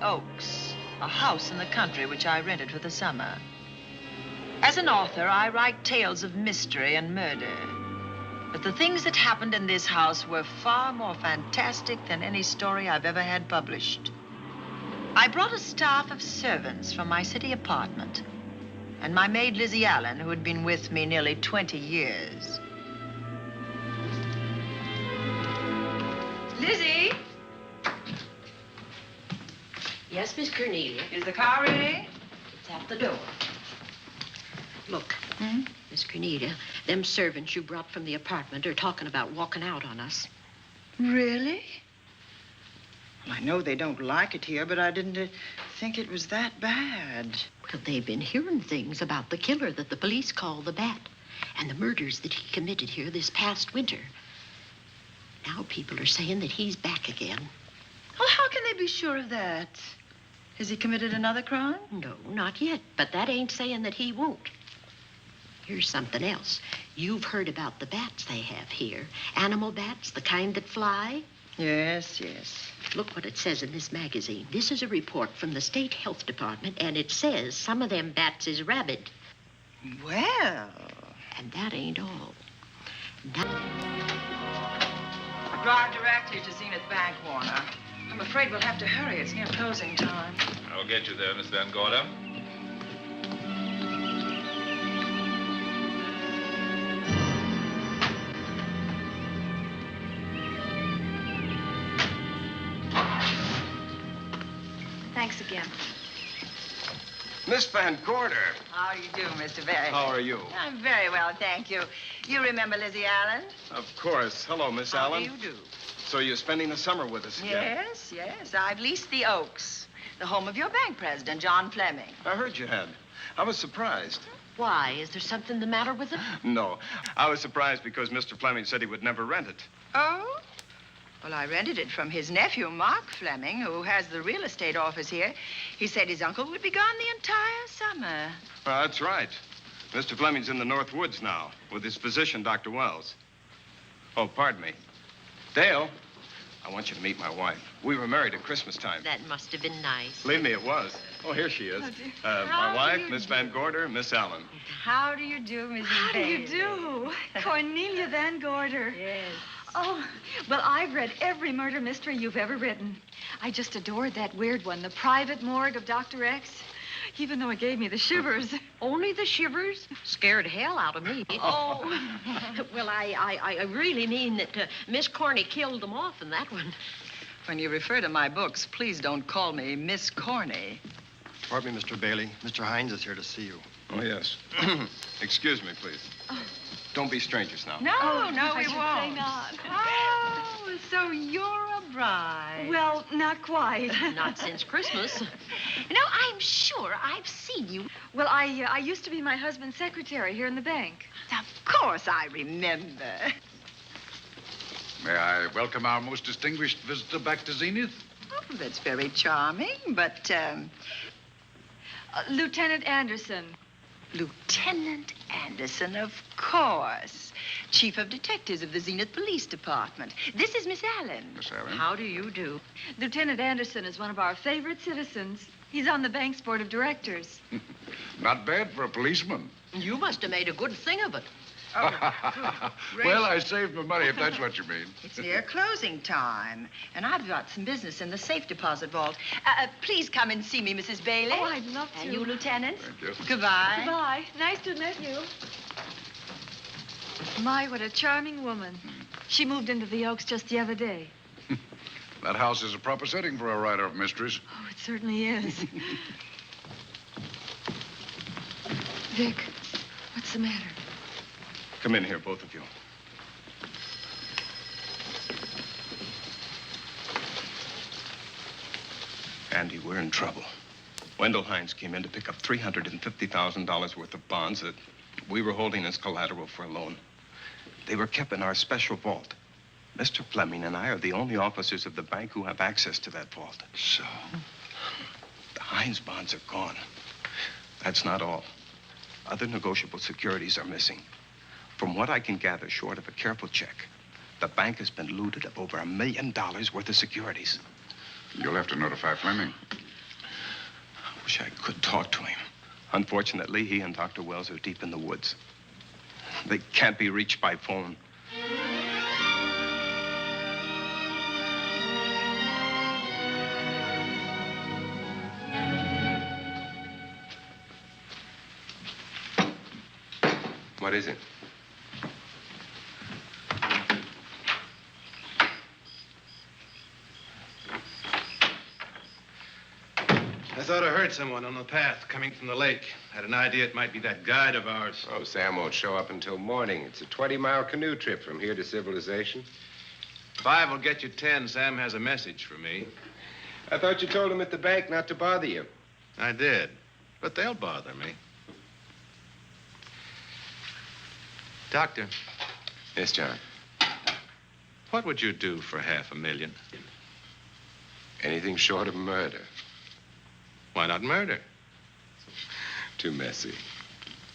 Oaks, a house in the country which I rented for the summer. As an author, I write tales of mystery and murder. But the things that happened in this house were far more fantastic than any story I've ever had published. I brought a staff of servants from my city apartment, and my maid Lizzie Allen, who had been with me nearly 20 years. Lizzie? Yes, Miss Cornelia. Is the car ready? It's at the door. Look, Miss Cornelia, them servants you brought from the apartment are talking about walking out on us. Really? Well, I know they don't like it here, but I didn't think it was that bad. Well, they've been hearing things about the killer that the police call the Bat and the murders that he committed here this past winter. Now people are saying that he's back again. Well, how can they be sure of that? Has he committed another crime? No, not yet, but that ain't saying that he won't. Here's something else. You've heard about the bats they have here. Animal bats, the kind that fly. Yes, yes. Look what it says in this magazine. This is a report from the State Health Department, and it says some of them bats is rabid. Well. And that ain't all. Drive directly to Zenith Bank, Warner. I'm afraid we'll have to hurry. It's near closing time. I'll get you there, Miss Van Gorder. Thanks again. Miss Van Gorder. How do you do, Mr. Barry? How are you? I'm very well, thank you. You remember Lizzie Allen? Of course. Hello, Miss Allen. How do you do? So you're spending the summer with us again? Yes, yes. I've leased the Oaks, the home of your bank president, John Fleming. I heard you had. I was surprised. Why? Is there something the matter with it? No. I was surprised because Mr. Fleming said he would never rent it. Oh? Well, I rented it from his nephew, Mark Fleming, who has the real estate office here. He said his uncle would be gone the entire summer. Well, that's right. Mr. Fleming's in the North Woods now with his physician, Dr. Wells. Oh, pardon me. Dale, I want you to meet my wife. We were married at Christmas time. That must have been nice. Believe me, it was. Oh, here she is. Oh, dear. My How wife, do you Miss do? Van Gorder, Miss Allen. How do you do, Mrs. How do you Bailey? do? Cornelia Van Gorder. Yes. Oh, well, I've read every murder mystery you've ever written. I just adored that weird one, The Private Morgue of Dr. X, even though it gave me the shivers. Only the shivers? Scared hell out of me. Oh. Well, I really mean that Miss Corney killed them off in that one. When you refer to my books, please don't call me Miss Corney. Pardon me, Mr. Bailey. Mr. Hines is here to see you. Oh, yes. Excuse me, please. Don't be strangers now. No, Oh, no, I we should won't. say not. Oh, so you're a bride. Well, not quite. Not since Christmas. No, I'm sure I've seen you. Well, I used to be my husband's secretary here in the bank. Of course I remember. May I welcome our most distinguished visitor back to Zenith? Oh, that's very charming, but, Lieutenant Anderson. Lieutenant Anderson, of course. Chief of Detectives of the Zenith Police Department. This is Miss Allen. Miss Allen? How do you do? Lieutenant Anderson is one of our favorite citizens. He's on the bank's board of directors. Not bad for a policeman. You must have made a good thing of it. Well, I saved my money, if that's what you mean. It's near closing time, and I've got some business in the safe deposit vault. Please come and see me, Mrs. Bailey. Oh, I'd love to. And you, Lieutenant. Thank you. Goodbye. Goodbye. Nice to meet you. My, what a charming woman. She moved into the Oaks just the other day. That house is a proper setting for a writer of mysteries. Oh, it certainly is. Vic, what's the matter? Come in here, both of you. Andy, we're in trouble. Wendell Hines came in to pick up $350,000 worth of bonds that we were holding as collateral for a loan. They were kept in our special vault. Mr. Fleming and I are the only officers of the bank who have access to that vault. So? The Hines bonds are gone. That's not all. Other negotiable securities are missing. From what I can gather, short of a careful check, the bank has been looted of over $1 million worth of securities. You'll have to notify Fleming. wish I could talk to him. Unfortunately, he and Dr. Wells are deep in the woods. They can't be reached by phone. What is it? I thought I heard someone on the path coming from the lake. Had an idea it might be that guide of ours. Oh, Sam won't show up until morning. It's a 20-mile canoe trip from here to civilization. 5 will get you 10. Sam has a message for me. I thought you told him at the bank not to bother you. I did, but they'll bother me. Doctor. Yes, John. What would you do for $500,000? Anything short of murder. Why not murder? Too messy.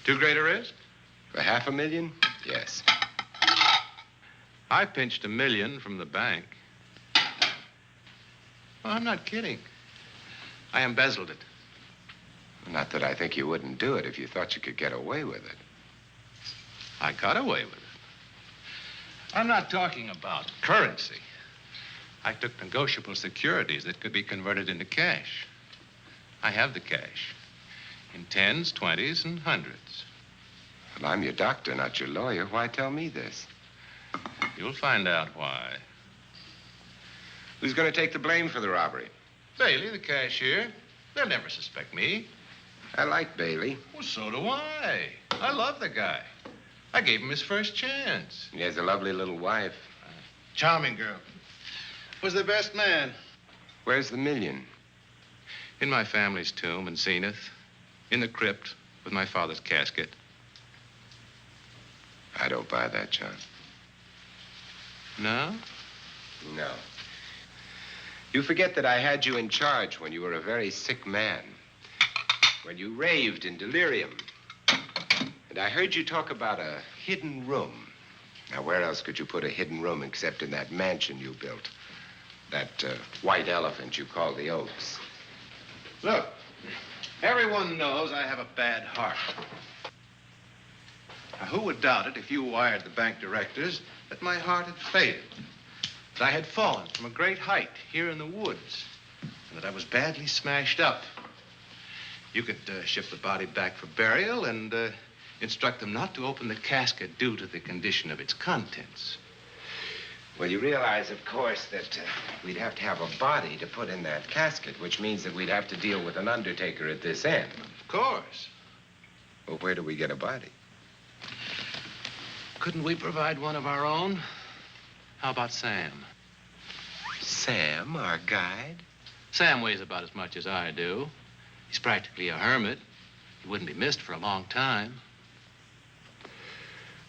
Too great a risk? For $500,000? Yes. I pinched $1 million from the bank. Well, I'm not kidding. I embezzled it. Not that I think you wouldn't do it if you thought you could get away with it. I got away with it. I'm not talking about currency. I took negotiable securities that could be converted into cash. I have the cash in 10s, 20s, and 100s. Well, I'm your doctor, not your lawyer. Why tell me this? You'll find out why. Who's going to take the blame for the robbery? Bailey, the cashier. They'll never suspect me. I like Bailey. Well, so do I. I love the guy. I gave him his first chance. He has a lovely little wife. Charming girl. Was the best man. Where's the $1 million? In my family's tomb in Zenith. In the crypt with my father's casket. I don't buy that, John. No? No. You forget that I had you in charge when you were a very sick man. When you raved in delirium. And I heard you talk about a hidden room. Now, where else could you put a hidden room except in that mansion you built? That white elephant you call the Oaks. Look, everyone knows I have a bad heart. Now, who would doubt it if you wired the bank directors that my heart had failed? That I had fallen from a great height here in the woods, and that I was badly smashed up. You could ship the body back for burial and instruct them not to open the casket due to the condition of its contents. Well, you realize, of course, that we'd have to have a body to put in that casket, which means that we'd have to deal with an undertaker at this end. Of course. Well, where do we get a body? Couldn't we provide one of our own? How about Sam? Sam, our guide? Sam weighs about as much as I do. He's practically a hermit. He wouldn't be missed for a long time.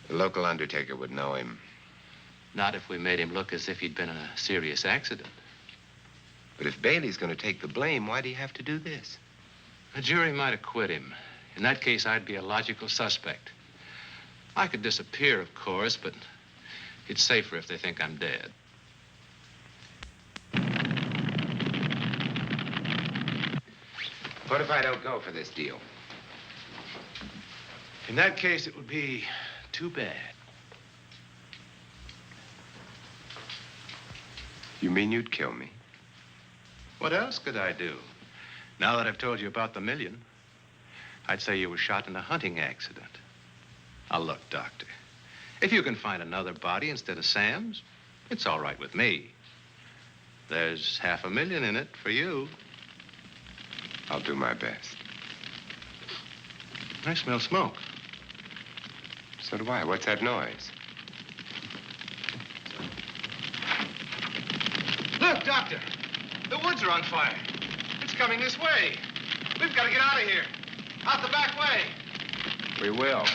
The local undertaker would know him. Not if we made him look as if he'd been in a serious accident. But if Bailey's going to take the blame, why'd he have to do this? A jury might acquit him. In that case, I'd be a logical suspect. I could disappear, of course, but it's safer if they think I'm dead. What if I don't go for this deal? In that case, it would be too bad. You mean you'd kill me? What else could I do? Now that I've told you about the $1 million, I'd say you were shot in a hunting accident. Now, look, Doctor, if you can find another body instead of Sam's, it's all right with me. There's $500,000 in it for you. I'll do my best. I smell smoke. So do I. What's that noise? Look, Doctor, the woods are on fire. It's coming this way. We've got to get out of here. Out the back way. We will.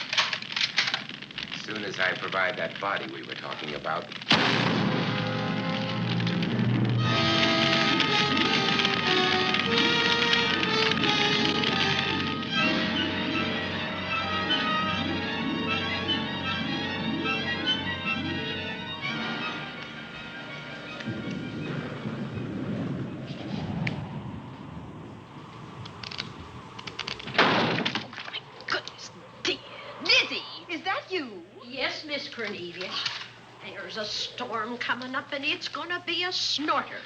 As soon as I provide that body we were talking about. Miss Cornelia. There's a storm coming up, and it's gonna be a snorter.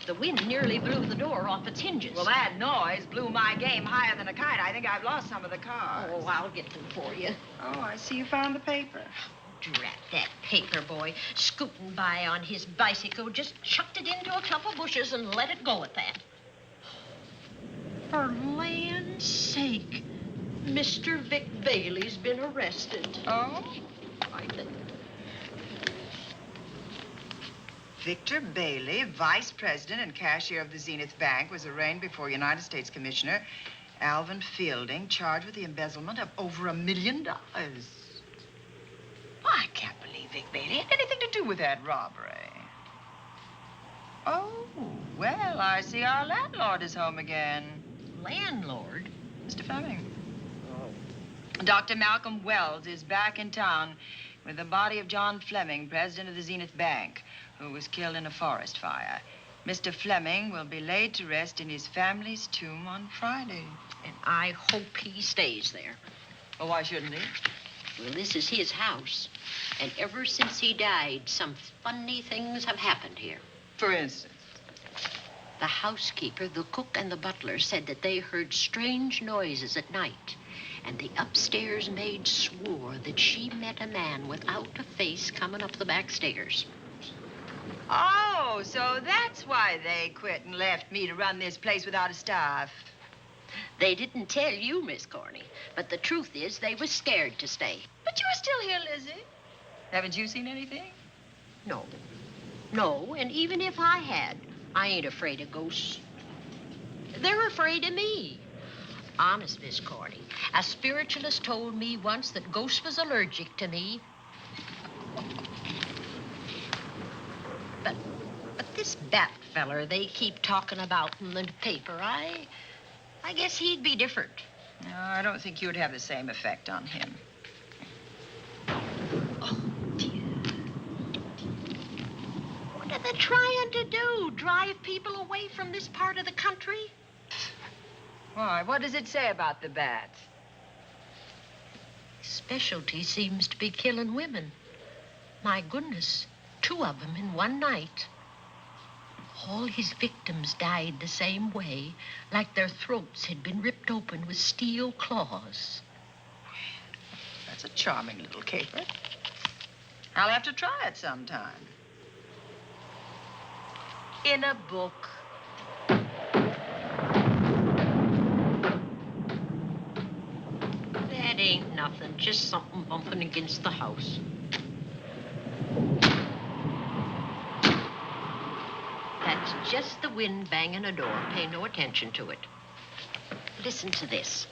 The wind nearly blew the door off its hinges. Well, that noise blew my game higher than a kite. I think I've lost some of the cars. Oh, I'll get them for you. Oh, I see you found the paper. Drat that paper boy, scooting by on his bicycle, just chucked it into a clump of bushes and let it go at that. For land's sake, Mr. Vic Bailey's been arrested. Oh? I think. Victor Bailey, vice president and cashier of the Zenith Bank, was arraigned before United States Commissioner Alvin Fielding, charged with the embezzlement of over $1 million. I can't believe Vic Bailey had anything to do with that robbery. Oh, well, I see our landlord is home again. Landlord? Mr. Fleming. Dr. Malcolm Wells is back in town with the body of John Fleming, president of the Zenith Bank, who was killed in a forest fire. Mr. Fleming will be laid to rest in his family's tomb on Friday. And I hope he stays there. Well, why shouldn't he? Well, this is his house. And ever since he died, some funny things have happened here. For instance? The housekeeper, the cook, and the butler said that they heard strange noises at night. And the upstairs maid swore that she met a man without a face coming up the back stairs. Oh, so that's why they quit and left me to run this place without a staff. They didn't tell you, Miss Corney, but the truth is they were scared to stay. But you're still here, Lizzie. Haven't you seen anything? No. No, and even if I had, I ain't afraid of ghosts. They're afraid of me. Honest, Miss Corney, a spiritualist told me once that ghosts was allergic to me. But this bat feller they keep talking about in the paper, I guess he'd be different. No, I don't think you'd have the same effect on him. Oh, dear. What are they trying to do? Drive people away from this part of the country? Why, what does it say about the bat? Specialty seems to be killing women. My goodness, 2 of them in one night. All his victims died the same way, like their throats had been ripped open with steel claws. That's a charming little caper. I'll have to try it sometime. In a book. That ain't nothing, just something bumping against the house. That's just the wind banging a door. Pay no attention to it. Listen to this.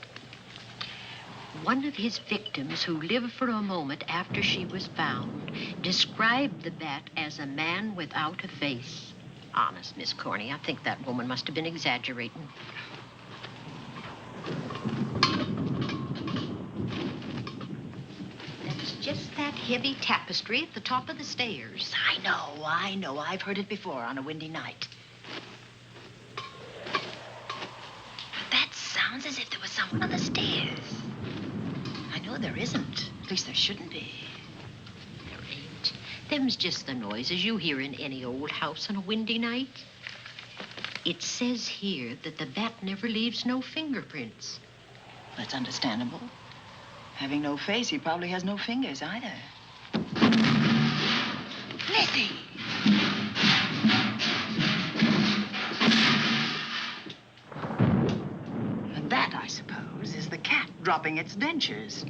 One of his victims, who lived for a moment after she was found, described the bat as a man without a face. Honest, Miss Corney, I think that woman must have been exaggerating. That's just that heavy tapestry at the top of the stairs. I know. I've heard it before on a windy night. That sounds as if there was someone on the stairs. I know there isn't. At least there shouldn't be. There ain't. Them's just the noises you hear in any old house on a windy night. It says here that the bat never leaves no fingerprints. That's understandable. Having no face, he probably has no fingers either. Lizzie! And that, I suppose, is the cat dropping its dentures.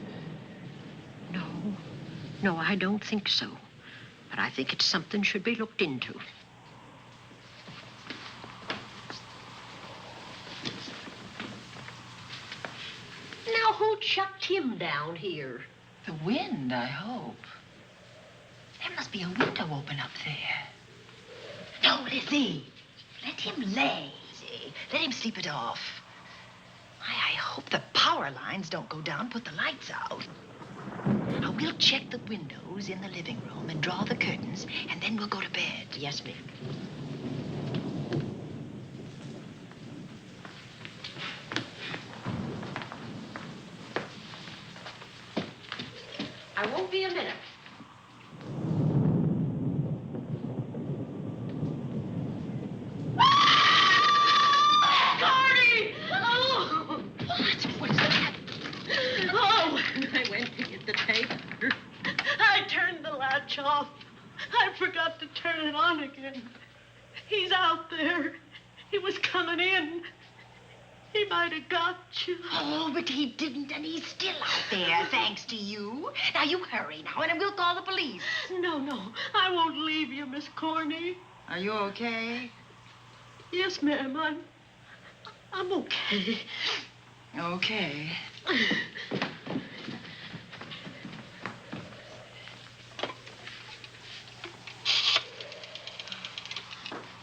No, I don't think so. But I think it's something should be looked into. Now, who chucked him down here? The wind, I hope. There must be a window open up there. No, Lizzie. Let him lay. Let him sleep it off. I hope the power lines don't go down, put the lights out. Now, we'll check the windows in the living room and draw the curtains, and then we'll go to bed. Yes, ma'am. I won't be a minute. off. I forgot to turn it on again. He's out there. He was coming in. He might have got you. Oh, but he didn't, and he's still out there, thanks to you. Now, you hurry now, and we'll call the police. No, I won't leave you, Miss Corny. Are you okay? Yes, ma'am, I'm okay. Okay.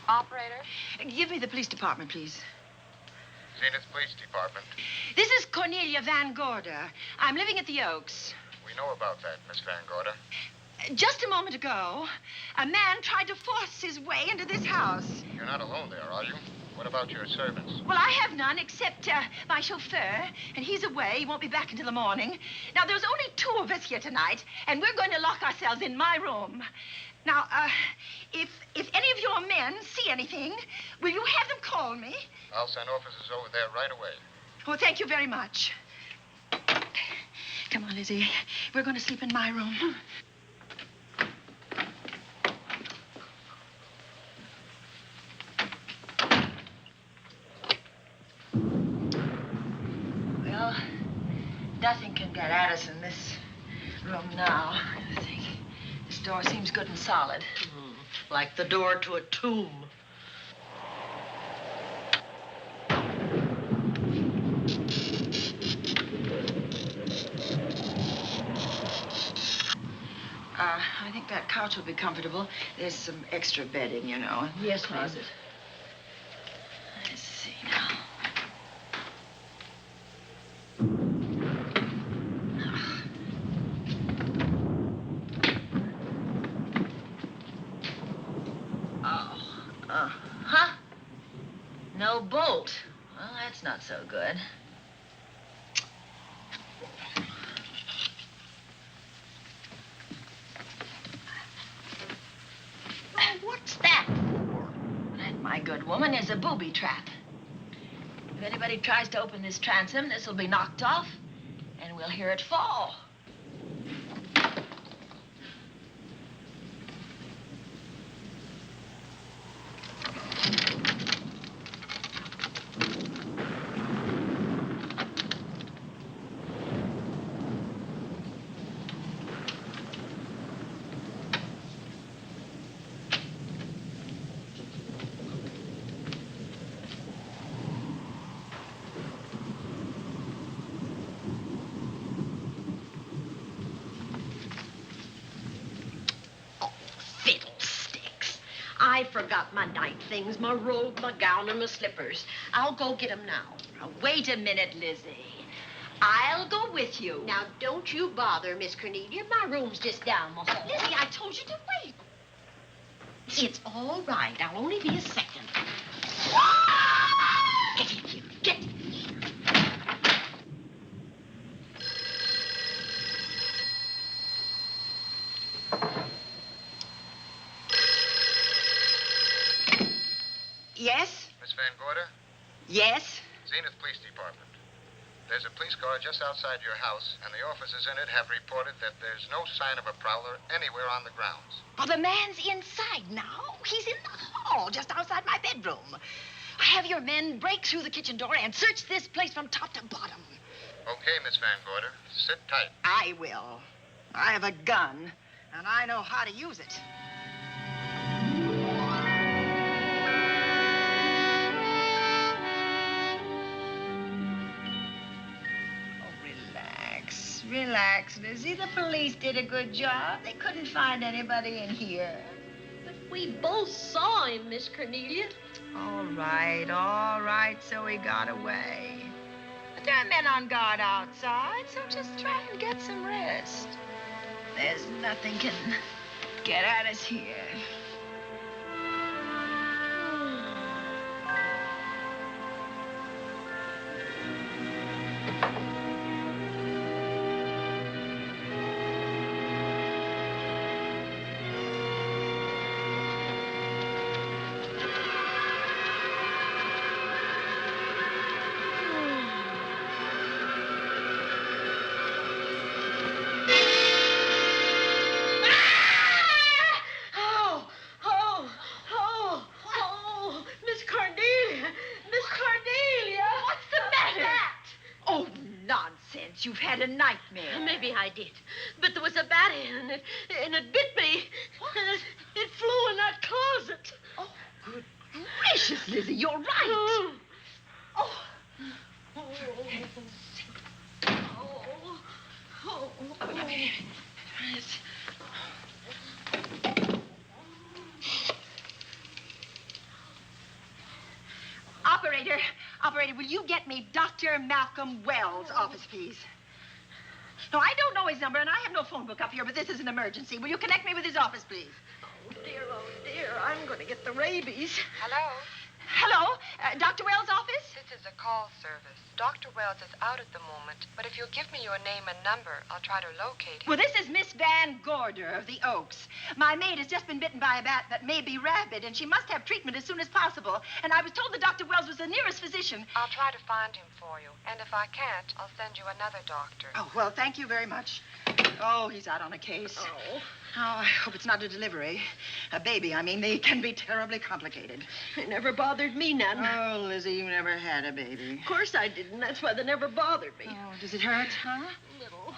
Operator? Give me the police department, please. Zenith Police Department. This is Cornelia Van Gorder. I'm living at the Oaks. We know about that, Miss Van Gorder. Just a moment ago, a man tried to force his way into this house. You're not alone there, are you? What about your servants? Well, I have none except my chauffeur, and he's away. He won't be back until the morning. Now, there's only 2 of us here tonight, and we're going to lock ourselves in my room. Now, if any of your men see anything, will you have them call me? I'll send officers over there right away. Oh, thank you very much. Come on, Lizzie. We're going to sleep in my room. Well, nothing can get at us in this room now, I think. This door seems good and solid. Like the door to a tomb. I think that couch will be comfortable. There's some extra bedding, you know. Yes, closet. Let's see now. Huh? No bolt. Well, that's not so good. Oh, what's that for? That, my good woman, is a booby trap. If anybody tries to open this transom, this will be knocked off, and we'll hear it fall. I forgot my night things, my robe, my gown, and my slippers. I'll go get them now. Now, wait a minute, Lizzie. I'll go with you. Now, don't you bother, Miss Cornelia. My room's just down the hall. Lizzie, I told you to wait. It's all right. I'll only be a second. Get in here. Get in here. Yes? Miss Van Gorder? Yes? Zenith Police Department. There's a police car just outside your house, and the officers in it have reported that there's no sign of a prowler anywhere on the grounds. Well, the man's inside now. He's in the hall, just outside my bedroom. Have your men break through the kitchen door and search this place from top to bottom. Okay, Miss Van Gorder. Sit tight. I will. I have a gun, and I know how to use it. Relax, Lizzie. The police did a good job. They couldn't find anybody in here. But we both saw him, Miss Cornelia. All right. So he got away. But there are men on guard outside, so just try and get some rest. There's nothing can get at us here. night you've had a nightmare. Maybe I did. But there was a bat in it, and it bit me. It flew in that closet. Oh, good gracious, Lizzie, you're right. Oh. Operator, will you get me Dr. Malcolm Wells' office, please? No, I don't know his number, and I have no phone book up here, but this is an emergency. Will you connect me with his office, please? Oh, dear, I'm going to get the rabies. Hello? Hello? Dr. Wells' office? This is a call service. Dr. Wells is out at the moment, but if you'll give me your name and number, I'll try to locate him. Well, this is Miss Van Gorder of the Oaks. My maid has just been bitten by a bat that may be rabid, and she must have treatment as soon as possible. And I was told that Dr. Wells was the nearest physician. I'll try to find him for you, and if I can't, I'll send you another doctor. Oh, well, thank you very much. Oh, he's out on a case. Oh. Oh, I hope it's not a delivery. A baby, I mean. They can be terribly complicated. It never bothered me none. Oh, Lizzie, you never had a baby. Of course I didn't. That's why they never bothered me. Oh, does it hurt, huh? Little.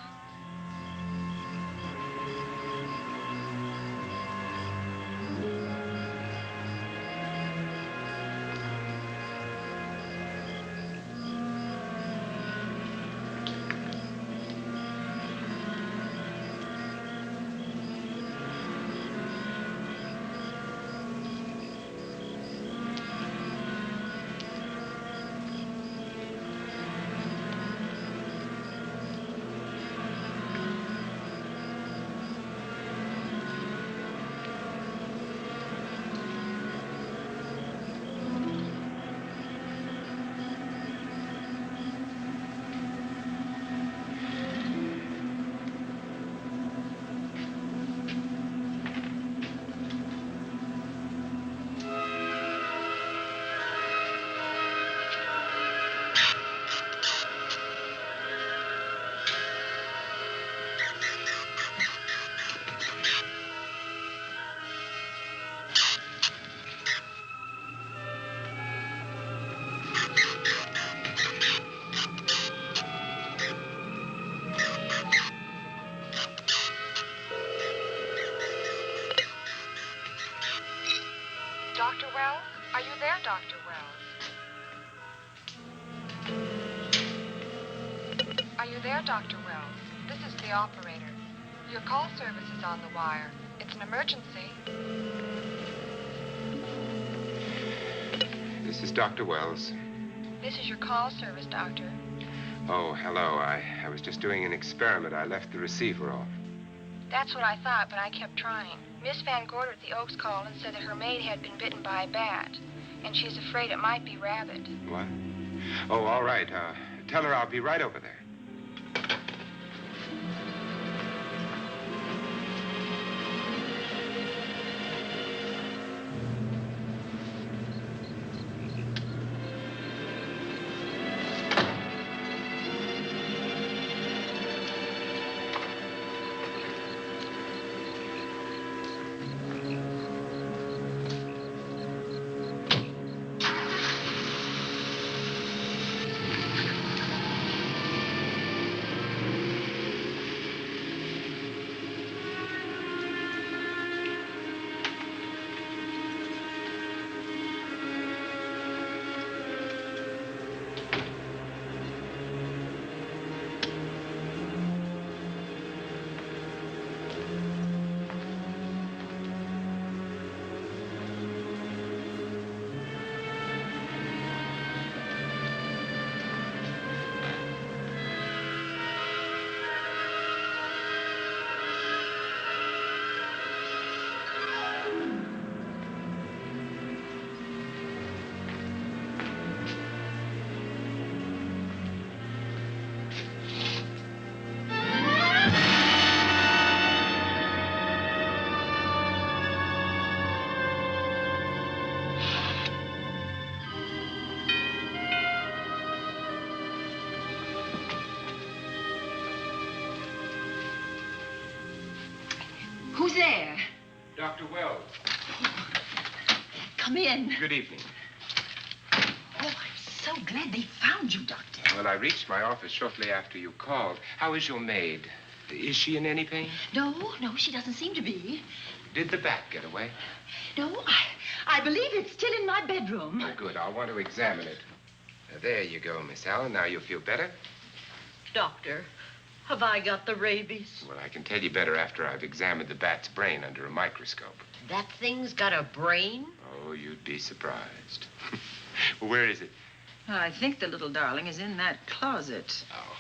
Dr. Wells? Are you there, Dr. Wells? Are you there, Dr. Wells? This is the operator. Your call service is on the wire. It's an emergency. This is Dr. Wells. This is your call service, Doctor. Oh, hello. I was just doing an experiment. I left the receiver off. That's what I thought, but I kept trying. Miss Van Gorder at the Oaks called and said that her maid had been bitten by a bat, and she's afraid it might be rabid. What? Oh, all right. Tell her I'll be right over there. Who's there? Dr. Wells. Come in. Good evening. Oh, I'm so glad they found you, Doctor. Well, I reached my office shortly after you called. How is your maid? Is she in any pain? No, she doesn't seem to be. Did the bat get away? No, I believe it's still in my bedroom. Oh, good. I'll want to examine it. There you go, Miss Allen. Now you feel better? Doctor, have I got the rabies? Well, I can tell you better after I've examined the bat's brain under a microscope. That thing's got a brain? Oh, you'd be surprised. Well, where is it? I think the little darling is in that closet. Oh.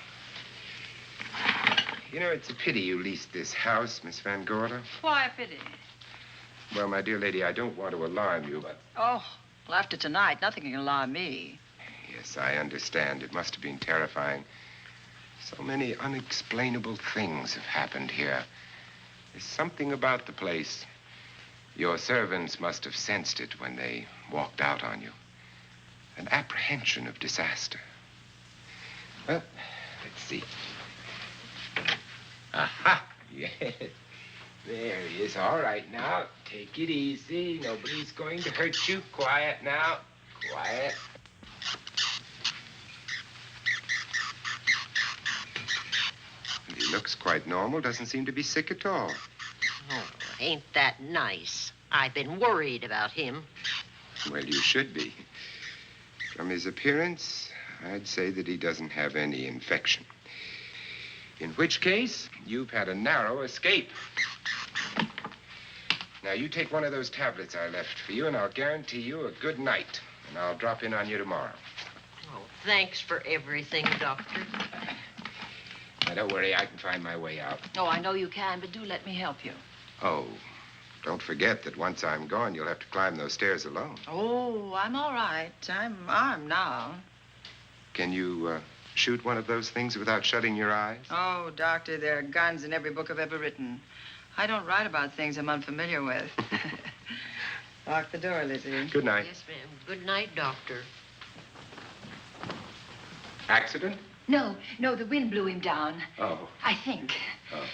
You know, it's a pity you leased this house, Miss Van Gorder. Why a pity? Well, my dear lady, I don't want to alarm you, but... Oh, well, after tonight, nothing can alarm me. Yes, I understand. It must have been terrifying. So many unexplainable things have happened here. There's something about the place. Your servants must have sensed it when they walked out on you. An apprehension of disaster. Well, let's see. Aha! Yes. There he is. All right, now, take it easy. Nobody's going to hurt you. Quiet now. Quiet. He looks quite normal. Doesn't seem to be sick at all. Oh, ain't that nice? I've been worried about him. Well, you should be. From his appearance, I'd say that he doesn't have any infection. In which case, you've had a narrow escape. Now, you take one of those tablets I left for you, and I'll guarantee you a good night. And I'll drop in on you tomorrow. Oh, thanks for everything, Doctor. Now, don't worry. I can find my way out. Oh, I know you can, but do let me help you. Oh, don't forget that once I'm gone, you'll have to climb those stairs alone. Oh, I'm all right. I'm armed now. Can you shoot one of those things without shutting your eyes? Oh, Doctor, there are guns in every book I've ever written. I don't write about things I'm unfamiliar with. Lock the door, Lizzie. Good night. Yes, ma'am. Good night, Doctor. Accident? No, the wind blew him down. Oh. I think. Oh.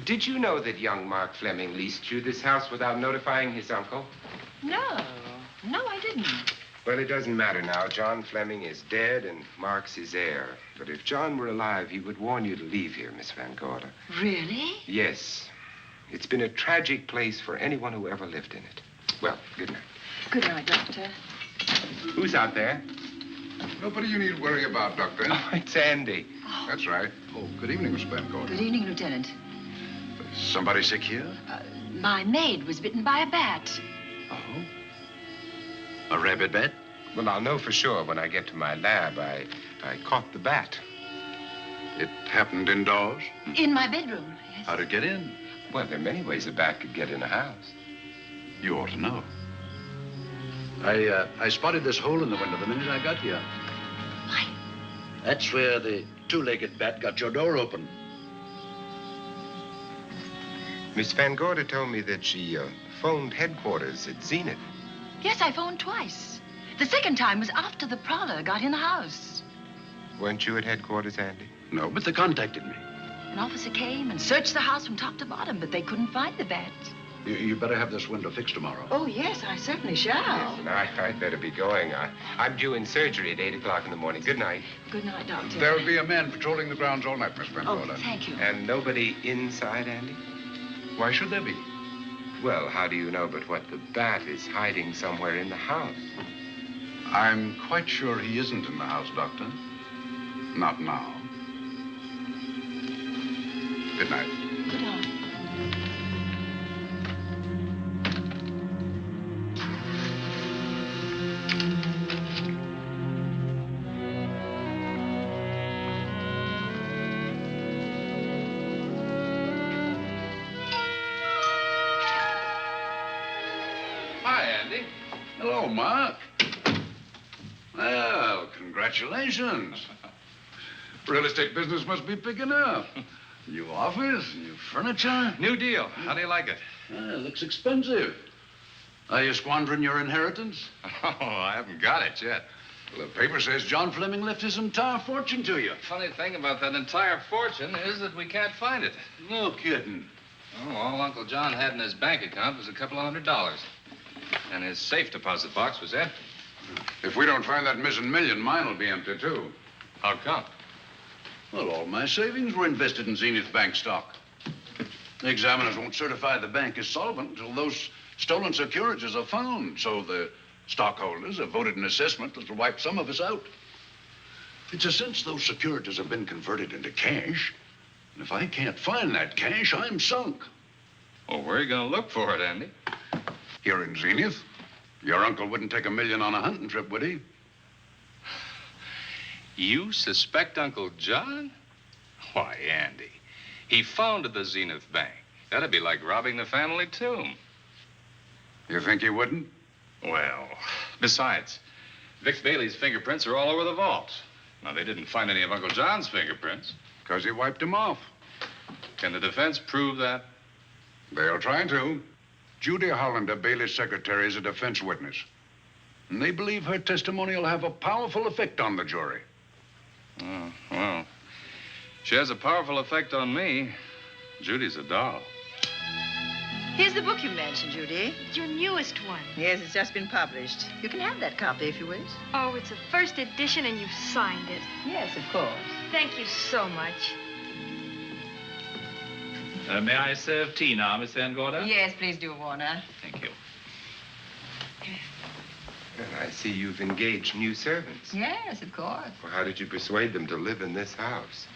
Did you know that young Mark Fleming leased you this house without notifying his uncle? No, I didn't. Well, it doesn't matter now. John Fleming is dead, and Mark's his heir. But if John were alive, he would warn you to leave here, Miss Van Gorder. Really? Yes. It's been a tragic place for anyone who ever lived in it. Well, good night. Good night, Doctor. Who's out there? Nobody you need worry about, Doctor. Oh, it's Andy. Oh. That's right. Oh, good evening, Miss Van Gorder. Good evening, Lieutenant. Somebody sick here? My maid was bitten by a bat. Oh? A rabid bat? Well, I'll know for sure when I get to my lab. I caught the bat. It happened indoors? In my bedroom, yes. How'd it get in? Well, there are many ways a bat could get in a house. You ought to know. I spotted this hole in the window the minute I got here. Why? That's where the two-legged bat got your door open. Miss Van Gorder told me that she phoned headquarters at Zenith. Yes, I phoned twice. The second time was after the prowler got in the house. Weren't you at headquarters, Andy? No, but they contacted me. An officer came and searched the house from top to bottom, but they couldn't find the bat. You better have this window fixed tomorrow. Oh, yes, I certainly shall. Listen, I'd better be going. I'm due in surgery at 8 o'clock in the morning. Good night. Good night, Doctor. There'll be a man patrolling the grounds all night, Miss Van Oh, Gorder. thank you. And nobody inside, Andy? Why should there be? Well, how do you know but what the bat is hiding somewhere in the house? I'm quite sure he isn't in the house, Doctor. Not now. Good night. Good night. Hi, Andy. Hello, Mark. Well, congratulations. Real estate business must be picking up. New office, new furniture. New deal. How do you like it? It looks expensive. Are you squandering your inheritance? Oh, I haven't got it yet. Well, the paper says John Fleming left his entire fortune to you. Funny thing about that entire fortune is that we can't find it. No kidding. Oh, all Uncle John had in his bank account was a couple of $100. And his safe deposit box was empty. If we don't find that missing million, mine will be empty, too. How come? Well, all my savings were invested in Zenith Bank stock. The examiners won't certify the bank as solvent until those stolen securities are found. So the stockholders have voted an assessment that'll wipe some of us out. It's a since those securities have been converted into cash. And if I can't find that cash, I'm sunk. Well, where are you going to look for it, Andy? Here in Zenith. Your uncle wouldn't take $1 million on a hunting trip, would he? You suspect Uncle John? Why, Andy, he founded the Zenith Bank. That'd be like robbing the family tomb. You think he wouldn't? Well, besides, Vic Bailey's fingerprints are all over the vault. Now, they didn't find any of Uncle John's fingerprints. Because he wiped them off. Can the defense prove that? They'll try to. Judy Hollander, Bailey's secretary, is a defense witness. And they believe her testimony will have a powerful effect on the jury. Oh, well, she has a powerful effect on me. Judy's a doll. Here's the book you mentioned, Judy. It's your newest one. Yes, it's just been published. You can have that copy if you wish. Oh, it's a first edition and you've signed it. Yes, of course. Thank you so much. May I serve tea now, Miss Van Gorder? Yes, please do, Warner. Thank you. Well, I see you've engaged new servants. Yes, of course. Well, how did you persuade them to live in this house?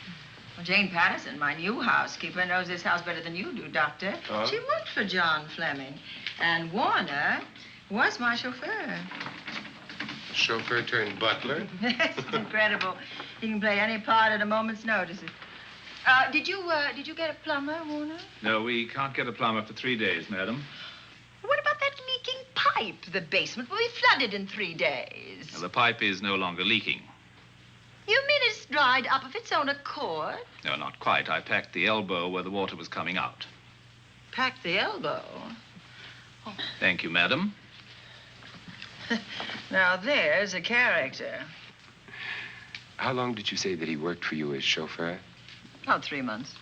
Well, Jane Patterson, my new housekeeper, knows this house better than you do, Doctor. Oh? She worked for John Fleming. And Warner was my chauffeur. Chauffeur turned butler? Yes, it's incredible. He can play any part at a moment's notice. Did you get a plumber, Warner? No, we can't get a plumber for 3 days, madam. What about that leaking pipe? The basement will be flooded in 3 days. Well, the pipe is no longer leaking. You mean it's dried up of its own accord? No, not quite. I packed the elbow where the water was coming out. Packed the elbow? Oh. Thank you, madam. Now, there's a character. How long did you say that he worked for you as chauffeur? About 3 months.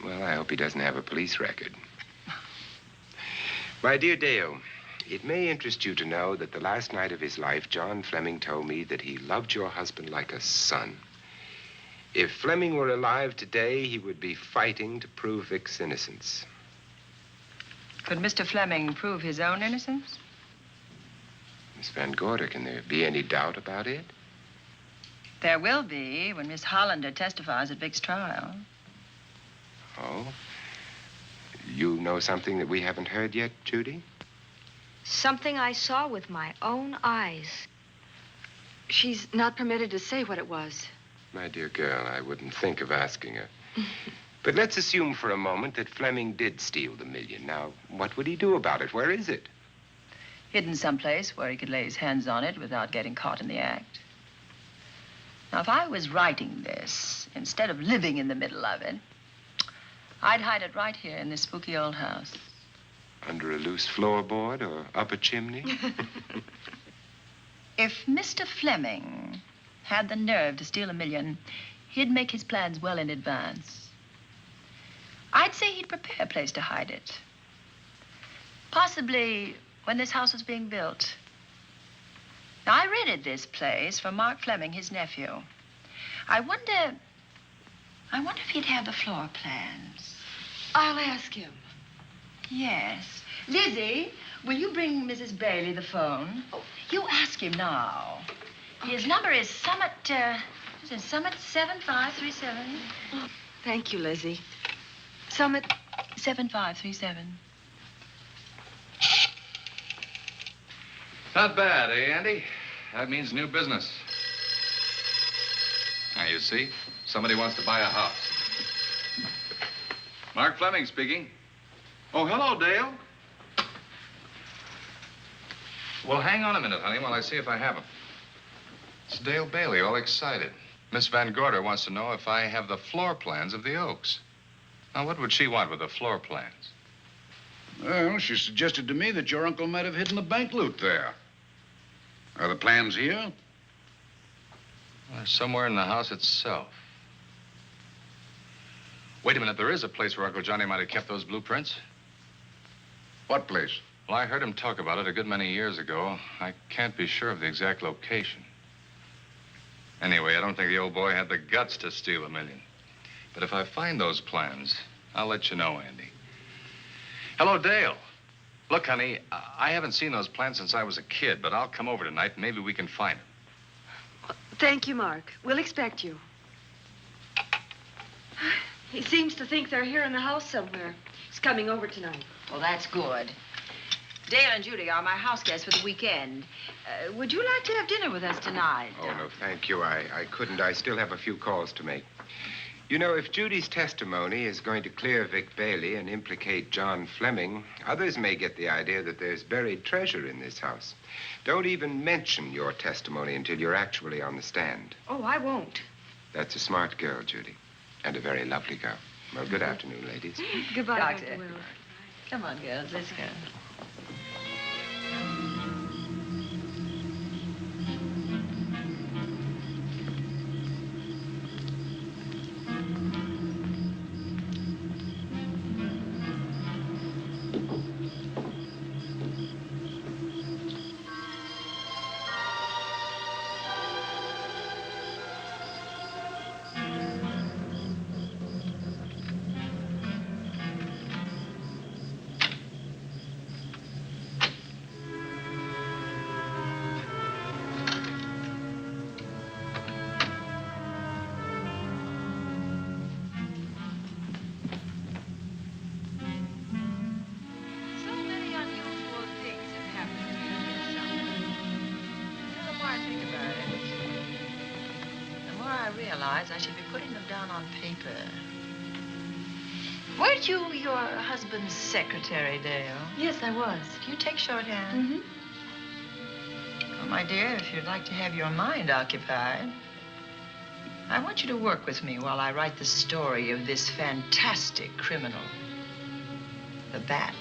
Well, I hope he doesn't have a police record. My dear Dale, it may interest you to know that the last night of his life, John Fleming told me that he loved your husband like a son. If Fleming were alive today, he would be fighting to prove Vic's innocence. Could Mr. Fleming prove his own innocence? Miss Van Gorder, can there be any doubt about it? There will be when Miss Hollander testifies at Vic's trial. Oh? You know something that we haven't heard yet, Judy? Something I saw with my own eyes. She's not permitted to say what it was. My dear girl, I wouldn't think of asking her. But let's assume for a moment that Fleming did steal the $1 million. Now, what would he do about it? Where is it? Hidden someplace where he could lay his hands on it without getting caught in the act. Now, if I was writing this, instead of living in the middle of it, I'd hide it right here in this spooky old house. Under a loose floorboard or up a chimney? If Mr. Fleming had the nerve to steal $1 million, he'd make his plans well in advance. I'd say he'd prepare a place to hide it. Possibly when this house was being built. Now, I rented this place from Mark Fleming, his nephew. I wonder if he'd have the floor plans. I'll ask him. Yes. Lizzie, will you bring Mrs. Bailey the phone? Oh, you ask him now. Okay. His number is Summit 7537. Oh, thank you, Lizzie. Summit 7537. Not bad, eh, Andy? That means new business. Now, you see, somebody wants to buy a house. Mark Fleming speaking. Oh, hello, Dale. Well, hang on a minute, honey, while I see if I have him. It's Dale Bailey, all excited. Miss Van Gorder wants to know if I have the floor plans of the Oaks. Now, what would she want with the floor plans? Well, she suggested to me that your uncle might have hidden the bank loot there. Are the plans here? Well, somewhere in the house itself. Wait a minute, there is a place where Uncle Johnny might have kept those blueprints. What place? Well, I heard him talk about it a good many years ago. I can't be sure of the exact location. Anyway, I don't think the old boy had the guts to steal $1 million. But if I find those plans, I'll let you know, Andy. Hello, Dale. Look, honey, I haven't seen those plans since I was a kid, but I'll come over tonight and maybe we can find them. Thank you, Mark. We'll expect you. He seems to think they're here in the house somewhere. He's coming over tonight. Well, that's good. Dale and Judy are my house guests for the weekend. Would you like to have dinner with us tonight? Oh, no, thank you. I couldn't. I still have a few calls to make. You know, if Judy's testimony is going to clear Vic Bailey and implicate John Fleming, others may get the idea that there's buried treasure in this house. Don't even mention your testimony until you're actually on the stand. Oh, I won't. That's a smart girl, Judy, and a very lovely girl. Well, good afternoon, ladies. Goodbye, Doctor. Dr. Wells. Come on, girls, let's go. I should be putting them down on paper. Weren't you your husband's secretary, Dale? Yes, I was. Do you take shorthand? Well, my dear, if you'd like to have your mind occupied, I want you to work with me while I write the story of this fantastic criminal, the Bat.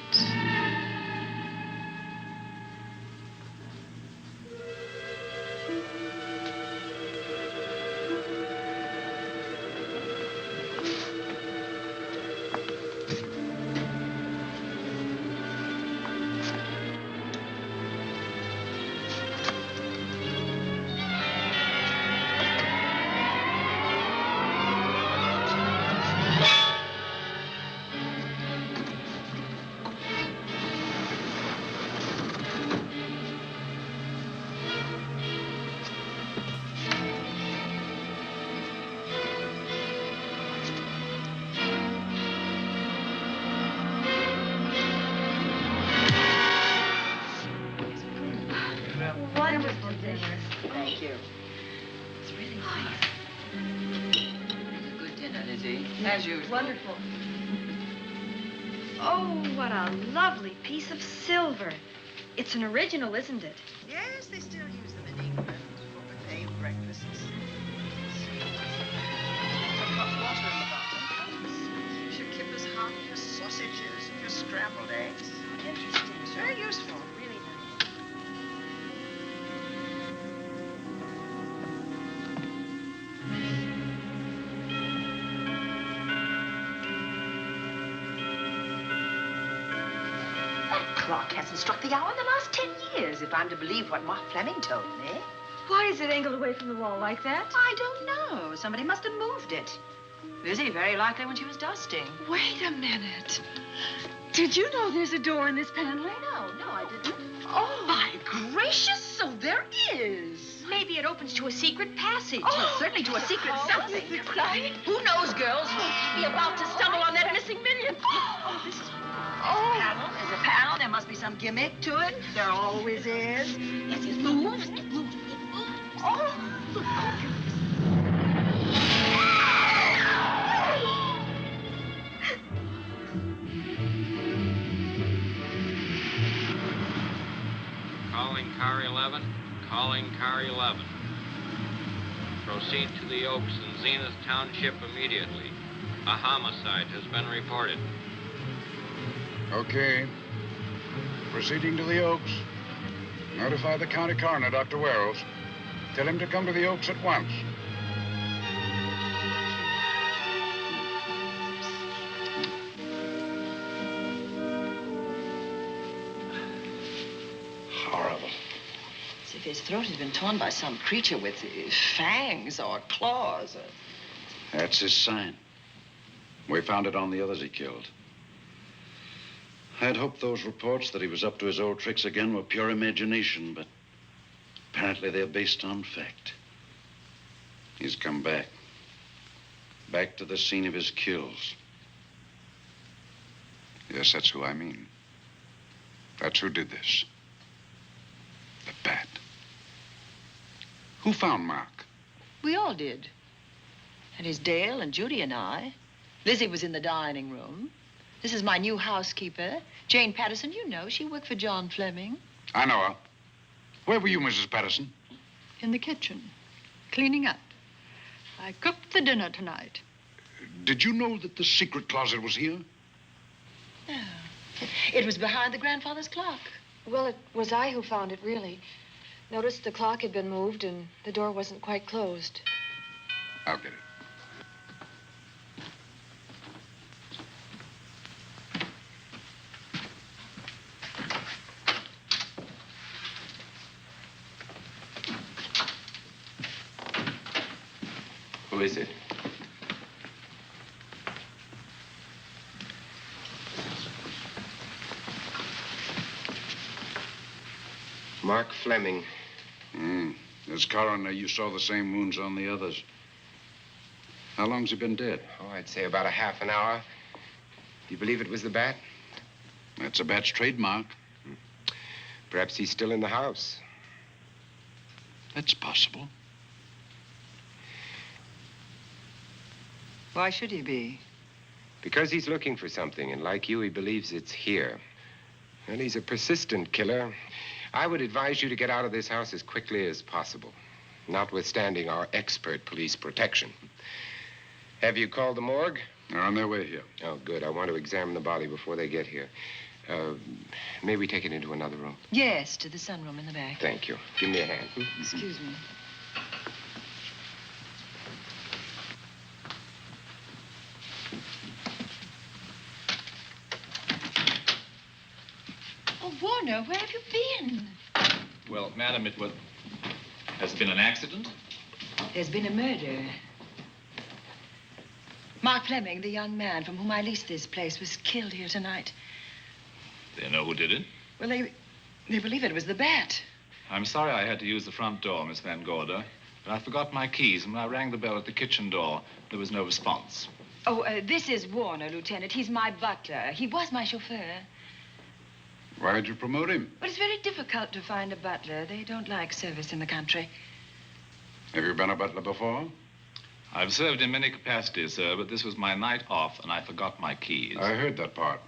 Thank you. It's really nice. A good dinner, Lizzie. As usual. Wonderful. Oh, what a lovely piece of silver. It's an original, isn't it? Yes, they still use them in England for buffet breakfasts. Some hot water in the bottom. Should keep us hot, your sausages and your scrambled eggs. Interesting. It's very useful. Really nice. Clock hasn't struck the hour in the last 10 years, if I'm to believe what Mark Fleming told me. Why is it angled away from the wall like that? I don't know. Somebody must have moved it. Lizzie, very likely when she was dusting. Wait a minute. Did you know there's a door in this paneling? No, I didn't. Oh, my gracious, so there is. Maybe it opens to a secret passage. Oh. Well, certainly to a secret something. Right? Who knows, girls? We'll be about to stumble on that missing million. Oh, this is... Oh. There's a panel. There must be some gimmick to it. There always is. Yes, it moves. It moves. It moves. Oh. Calling car 11. Calling car 11. Proceed to the Oaks in Zenith Township immediately. A homicide has been reported. Okay. Proceeding to the Oaks. Notify the county coroner, Dr. Wells. Tell him to come to the Oaks at once. As if his throat has been torn by some creature with fangs or claws. That's his sign. We found it on the others he killed. I'd hoped those reports that he was up to his old tricks again were pure imagination, but apparently they're based on fact. He's come back. Back to the scene of his kills. Yes, that's who I mean. That's who did this. The bat. Who found Mark? We all did. And his Dale and Judy and I. Lizzie was in the dining room. This is my new housekeeper, Jane Patterson. You know, she worked for John Fleming. I know her. Where were you, Mrs. Patterson? In the kitchen, cleaning up. I cooked the dinner tonight. Did you know that the secret closet was here? No. It was behind the grandfather's clock. Well, it was I who found it, really. Noticed the clock had been moved and the door wasn't quite closed. I'll get it. Who is it? Mark Fleming. As coroner, you saw the same wounds on the others. How long's he been dead? Oh, I'd say about a half an hour. Do you believe it was the bat? That's a bat's trademark. Perhaps he's still in the house. That's possible. Why should he be? Because he's looking for something, and like you, he believes it's here. And he's a persistent killer. I would advise you to get out of this house as quickly as possible, notwithstanding our expert police protection. Have you called the morgue? They're on their way here. Oh, good. I want to examine the body before they get here. May we take it into another room? Yes, to the sunroom in the back. Thank you. Give me a hand. Excuse me. Oh, Warner, where have you been? Well, madam, has there been an accident? There's been a murder. Mark Fleming, the young man from whom I leased this place, was killed here tonight. They know who did it? Well, they believe it was the bat. I'm sorry I had to use the front door, Miss Van Gorder, but I forgot my keys, and when I rang the bell at the kitchen door, there was no response. Oh, this is Warner, Lieutenant. He's my butler. He was my chauffeur. Why did you promote him? Well, it's very difficult to find a butler. They don't like service in the country. Have you been a butler before? I've served in many capacities, sir, but this was my night off, and I forgot my keys. I heard that part.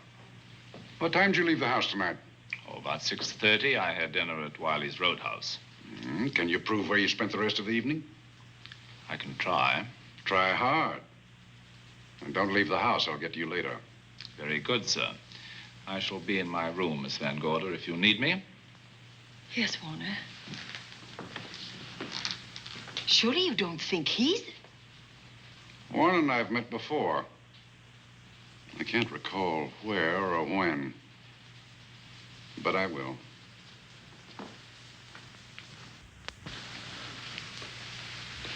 What time did you leave the house tonight? Oh, about 6:30. I had dinner at Wiley's Roadhouse. Can you prove where you spent the rest of the evening? I can try. Try hard. And don't leave the house. I'll get to you later. Very good, sir. I shall be in my room, Miss Van Gorder, if you need me. Yes, Warner. Surely you don't think he's... Warren and I have met before. I can't recall where or when, but I will.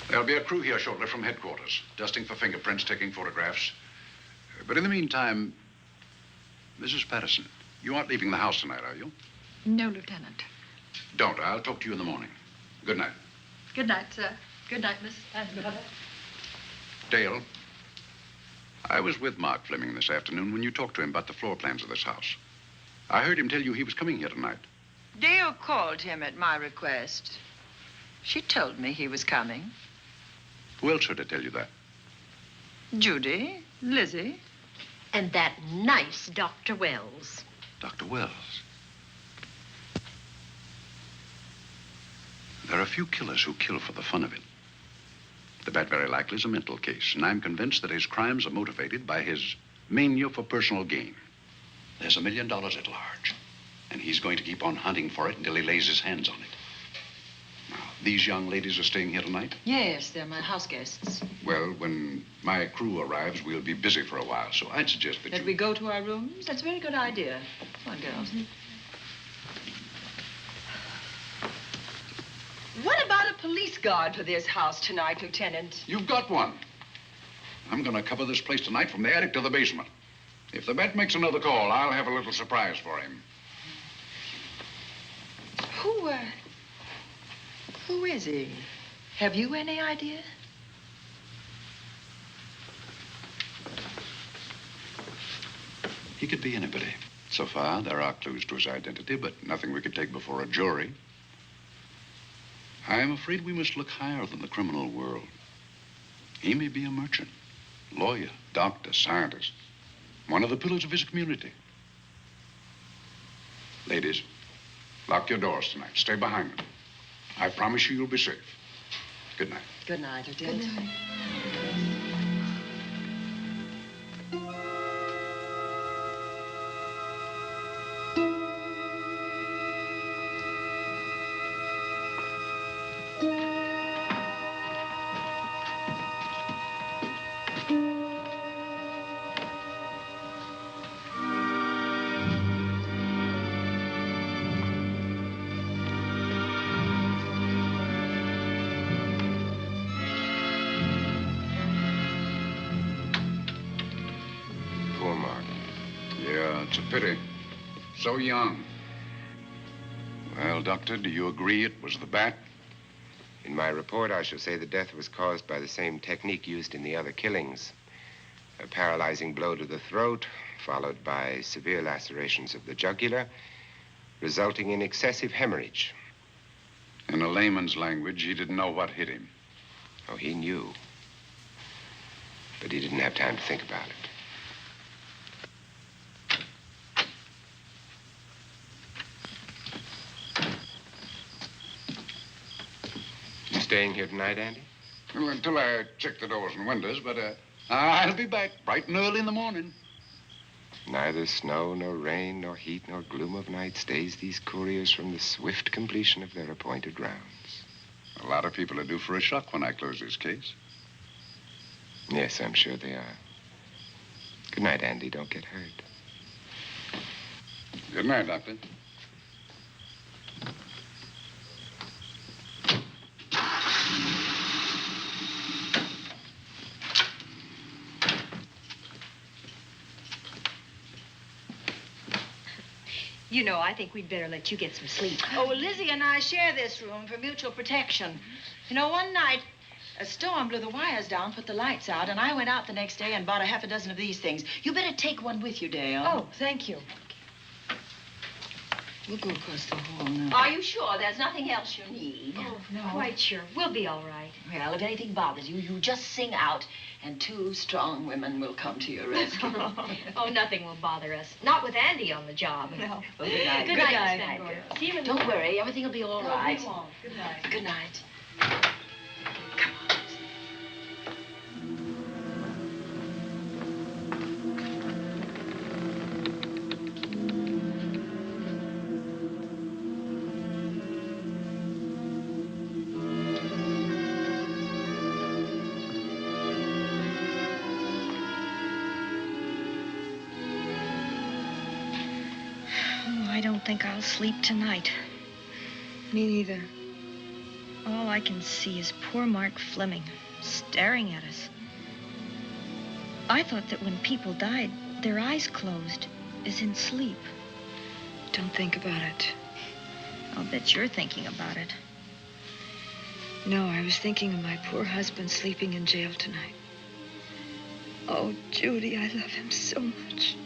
There'll be a crew here shortly from headquarters, dusting for fingerprints, taking photographs. But in the meantime, Mrs. Patterson, you aren't leaving the house tonight, are you? No, Lieutenant. Don't. I'll talk to you in the morning. Good night. Good night, sir. Good night, Miss Van Gorder. Dale, I was with Mark Fleming this afternoon when you talked to him about the floor plans of this house. I heard him tell you he was coming here tonight. Dale called him at my request. She told me he was coming. Who else heard her tell you that? Judy, Lizzie. And that nice Dr. Wells. Dr. Wells. There are a few killers who kill for the fun of it. The bat very likely is a mental case, and I'm convinced that his crimes are motivated by his mania for personal gain. There's $1 million at large, and he's going to keep on hunting for it until he lays his hands on it. Now, these young ladies are staying here tonight? Yes, they're my house guests. Well, when my crew arrives, we'll be busy for a while, so I'd suggest that we go to our rooms? That's a very good idea. Come on, girls. police guard for this house tonight, Lieutenant. You've got one. I'm going to cover this place tonight from the attic to the basement. If the bat makes another call, I'll have a little surprise for him. Who is he? Have you any idea? He could be anybody. So far, there are clues to his identity, but nothing we could take before a jury. I'm afraid we must look higher than the criminal world. He may be a merchant, lawyer, doctor, scientist, one of the pillars of his community. Ladies, lock your doors tonight. Stay behind them. I promise you you'll be safe. Good night. Good night, Lieutenant. Good night. It's a pity. So young. Well, Doctor, do you agree it was the bat? In my report, I shall say the death was caused by the same technique used in the other killings. A paralyzing blow to the throat, followed by severe lacerations of the jugular, resulting in excessive hemorrhage. In a layman's language, he didn't know what hit him. Oh, he knew. But he didn't have time to think about it. Staying here tonight, Andy? Well, until I check the doors and windows, but I'll be back bright and early in the morning. Neither snow, nor rain, nor heat, nor gloom of night stays these couriers from the swift completion of their appointed rounds. A lot of people are due for a shock when I close this case. Yes, I'm sure they are. Good night, Andy. Don't get hurt. Good night, Doctor. You know, I think we'd better let you get some sleep. Oh, well, Lizzie and I share this room for mutual protection. You know, one night, a storm blew the wires down, put the lights out, and I went out the next day and bought a half a dozen of these things. You better take one with you, Dale. Oh, thank you. We'll go across the hall now. Are you sure there's nothing else you need? Oh, no. Quite sure. We'll be all right. Well, if anything bothers you, you just sing out, and two strong women will come to your rescue. Oh, nothing will bother us. Not with Andy on the job. No. Well, good night. Good night, Miss Van Gorder. See you in the Don't morning. worry. Everything will be all right. We won't. Good night. Good night. I don't think I'll sleep tonight. Me neither. All I can see is poor Mark Fleming staring at us. I thought that when people died, their eyes closed, as in sleep. Don't think about it. I'll bet you're thinking about it. No, I was thinking of my poor husband sleeping in jail tonight. Oh, Judy, I love him so much.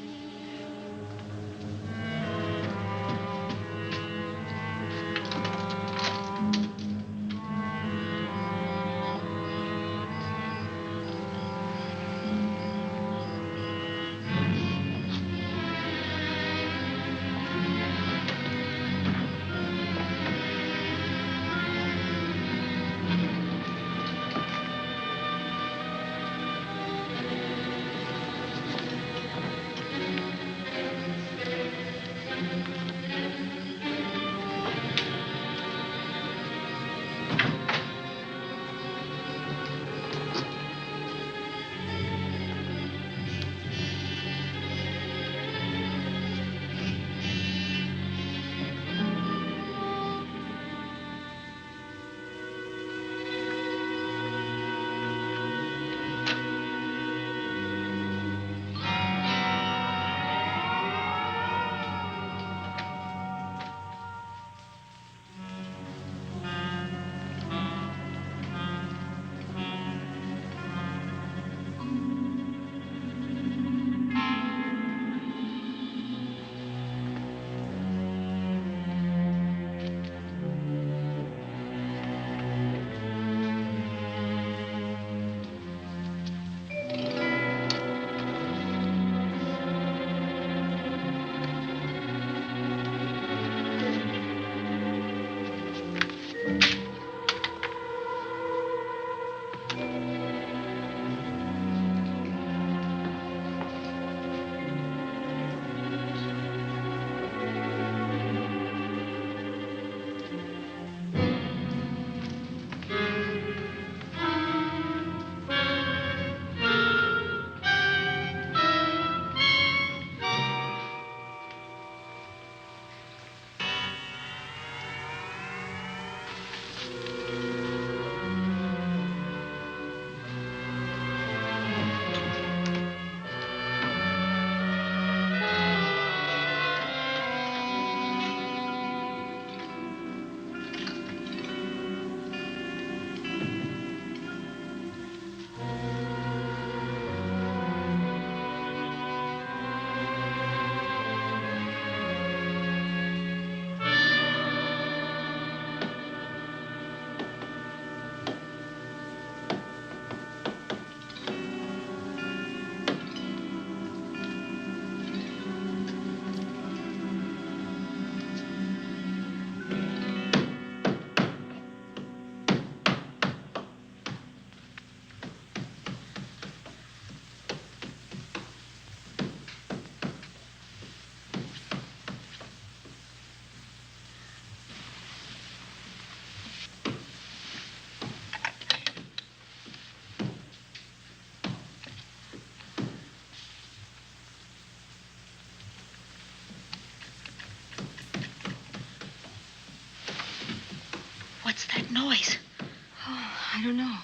don't know.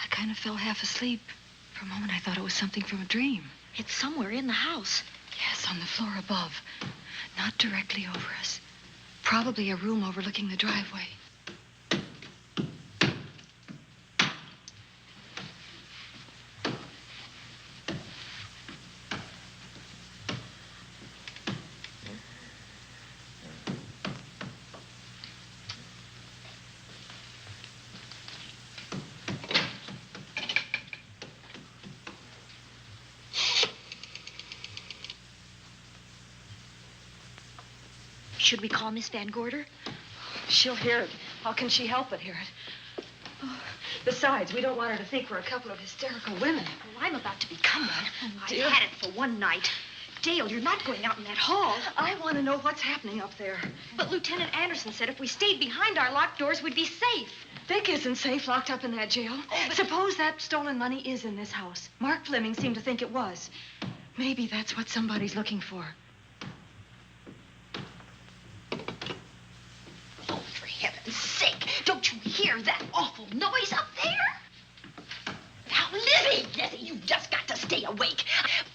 I kind of fell half asleep. For a moment, I thought it was something from a dream. It's somewhere in the house. Yes, on the floor above. Not directly over us. Probably a room overlooking the driveway. Should we call Miss Van Gorder? She'll hear it. How can she help but hear it? Oh, besides, we don't want her to think we're a couple of hysterical women. Well, I'm about to become one. Oh, I've dear. had it for one night. Dale, you're not going out in that hall. I want to know what's happening up there. But Lieutenant Anderson said if we stayed behind our locked doors, we'd be safe. Vic isn't safe locked up in that jail. Suppose that stolen money is in this house. Mark Fleming seemed to think it was. Maybe that's what somebody's looking for. Oh, for heaven's sake, don't you hear that awful noise up there? Now, Lizzie, you've just got to stay awake.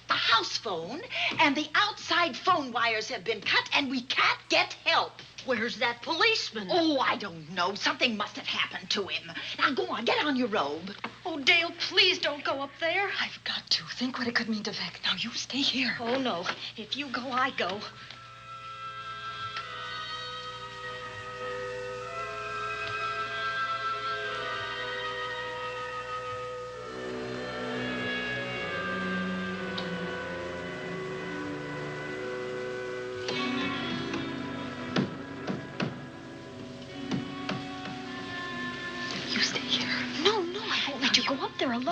The house phone and the outside phone wires have been cut, and we can't get help. Where's that policeman? Oh, I don't know. Something must have happened to him. Now, go on, get on your robe. Oh, Dale, please don't go up there. I've got to. Think what it could mean to Vic. Now, you stay here. Oh, no. If you go, I go.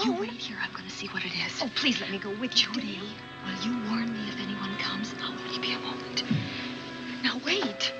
You wait here. I'm going to see what it is. Oh, please let me go with you. Judy, will you warn me if anyone comes? I'll only be a moment. Now, wait.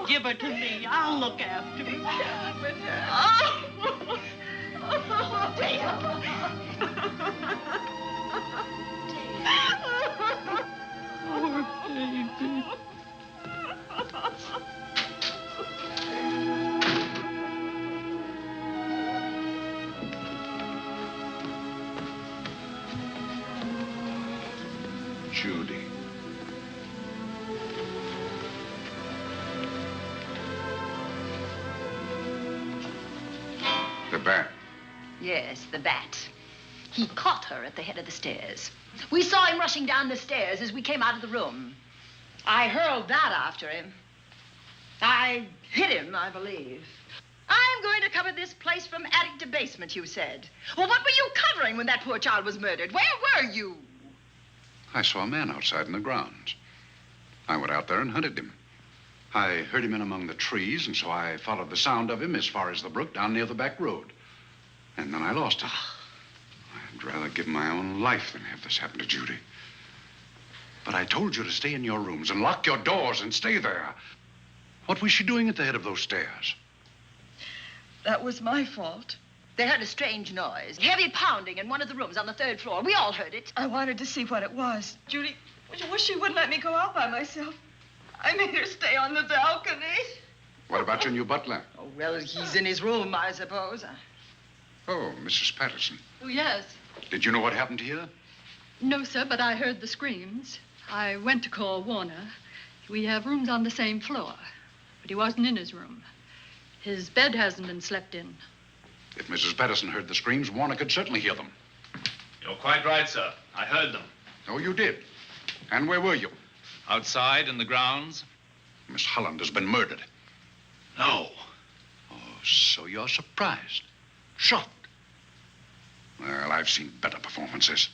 Give her to me. I'll look after her. Oh, Dale. Poor baby. Judy. The bat. Yes, the bat. He caught her at the head of the stairs. We saw him rushing down the stairs as we came out of the room. I hurled that after him. I hit him, I believe. I'm going to cover this place from attic to basement, you said. Well, what were you covering when that poor child was murdered? Where were you? I saw a man outside in the grounds. I went out there and hunted him. I heard him in among the trees, and so I followed the sound of him as far as the brook down near the back road. And then I lost him. I'd rather give my own life than have this happen to Judy. But I told you to stay in your rooms and lock your doors and stay there. What was she doing at the head of those stairs? That was my fault. They heard a strange noise. Heavy pounding in one of the rooms on the 3rd floor. We all heard it. I wanted to see what it was. Judy, I wish she wouldn't let me go out by myself. I made her stay on the balcony. What about your new butler? Oh, well, he's in his room, I suppose. Oh, Mrs. Patterson. Oh, yes. Did you know what happened here? No, sir, but I heard the screams. I went to call Warner. We have rooms on the same floor, but he wasn't in his room. His bed hasn't been slept in. If Mrs. Patterson heard the screams, Warner could certainly hear them. You're quite right, sir. I heard them. Oh, you did? And where were you? Outside in the grounds. Miss Holland has been murdered. No. Oh, so you're surprised. Shocked. Well, I've seen better performances.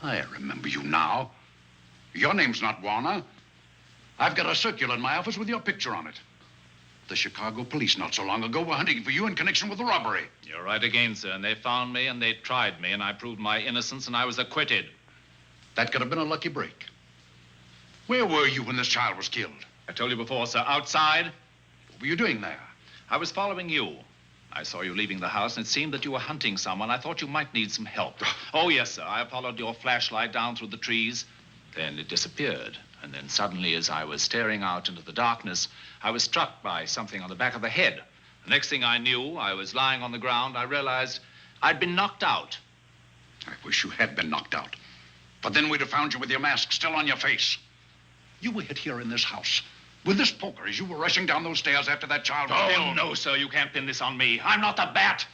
I remember you now. Your name's not Warner. I've got a circular in my office with your picture on it. The Chicago police not so long ago were hunting for you in connection with the robbery. You're right again, sir. And they found me and they tried me and I proved my innocence and I was acquitted. That could have been a lucky break. Where were you when this child was killed? I told you before, sir. Outside. What were you doing there? I was following you. I saw you leaving the house, and it seemed that you were hunting someone. I thought you might need some help. Oh, yes, sir. I followed your flashlight down through the trees. Then it disappeared. And then suddenly, as I was staring out into the darkness, I was struck by something on the back of the head. The next thing I knew, I was lying on the ground. I realized I'd been knocked out. I wish you had been knocked out. But then we'd have found you with your mask still on your face. You were hit here in this house with this poker as you were rushing down those stairs after that child was killed. Oh, no, sir. You can't pin this on me. I'm not the bat.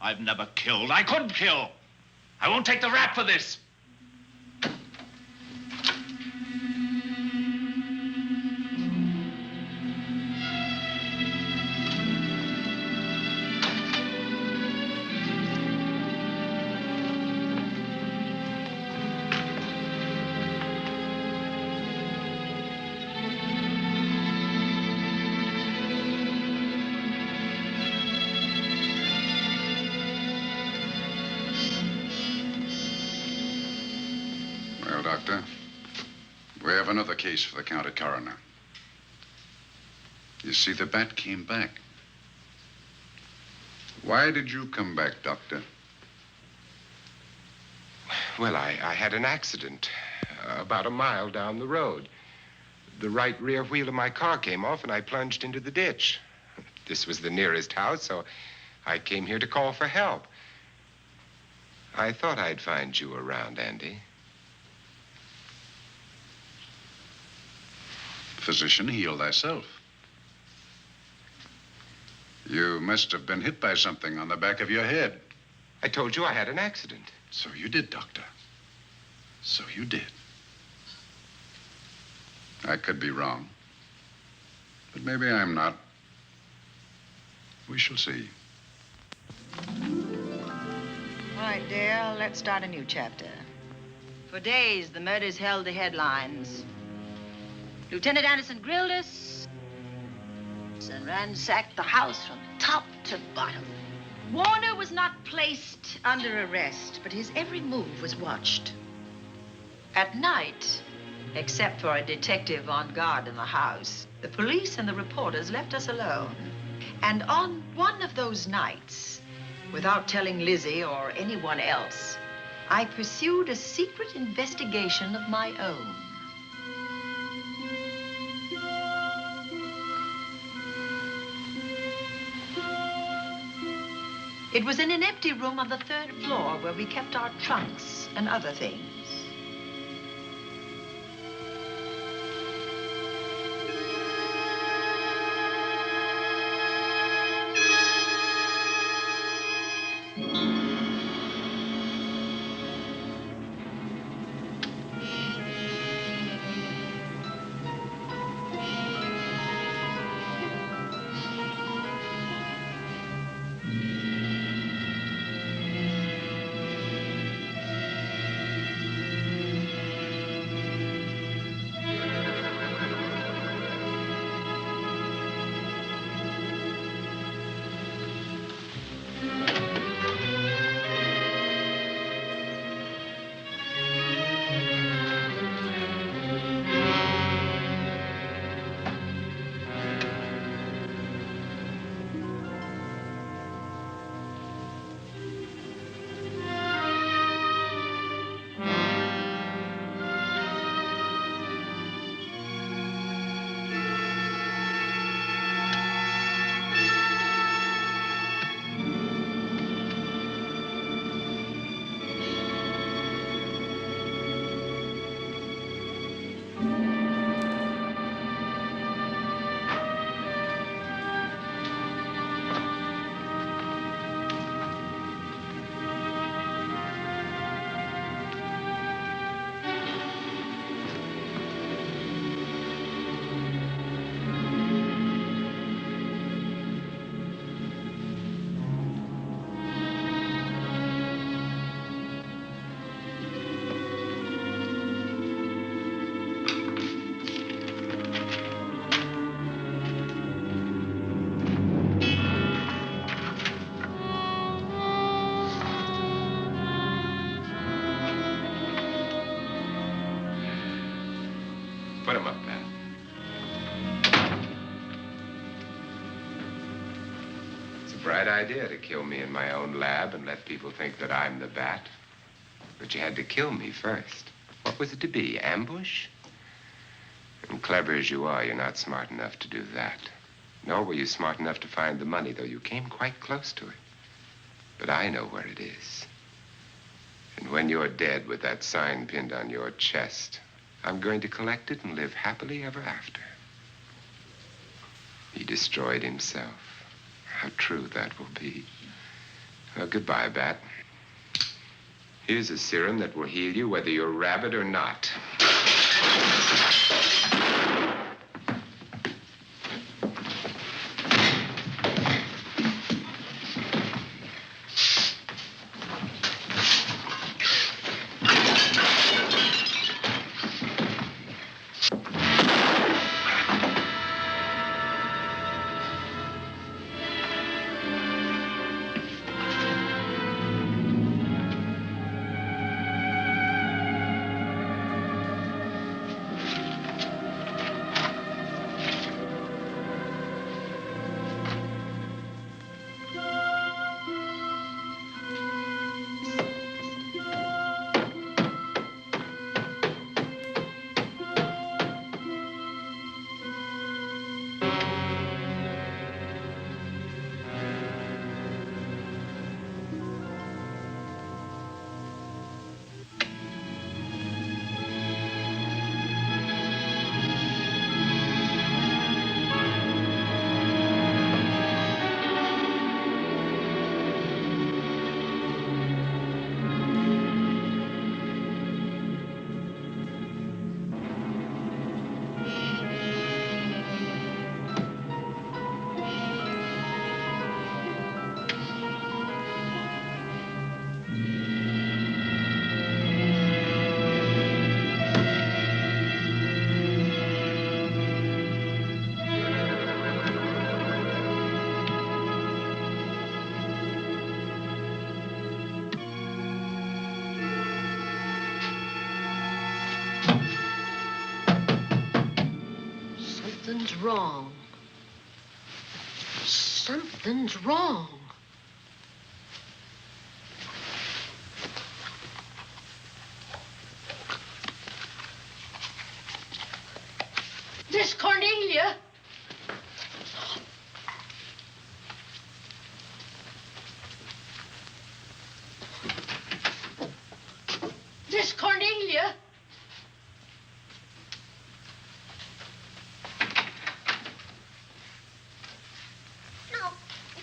I've never killed. I couldn't kill. I won't take the rap for this. Doctor. We have another case for the county coroner. You see, the bat came back. Why did you come back, Doctor? Well, I had an accident about a mile down the road. The right rear wheel of my car came off, and I plunged into the ditch. This was the nearest house, so I came here to call for help. I thought I'd find you around, Andy. Physician, heal thyself. You must have been hit by something on the back of your head. I told you I had an accident. So you did, Doctor. So you did. I could be wrong. But maybe I'm not. We shall see. All right, dear, let's start a new chapter. For days, the murders held the headlines. Lieutenant Anderson grilled us and ransacked the house from top to bottom. Warner was not placed under arrest, but his every move was watched. At night, except for a detective on guard in the house, the police and the reporters left us alone. And on one of those nights, without telling Lizzie or anyone else, I pursued a secret investigation of my own. It was in an empty room on the 3rd floor where we kept our trunks and other things. Put him up, Pat. It's a bright idea to kill me in my own lab and let people think that I'm the bat. But you had to kill me first. What was it to be, ambush? And clever as you are, you're not smart enough to do that. Nor were you smart enough to find the money, though you came quite close to it. But I know where it is. And when you're dead with that sign pinned on your chest, I'm going to collect it and live happily ever after. He destroyed himself. How true that will be. Well, goodbye, Bat. Here's a serum that will heal you whether you're rabid or not. Something's wrong. Something's wrong. Miss Cornelia! Miss Cornelia! Now,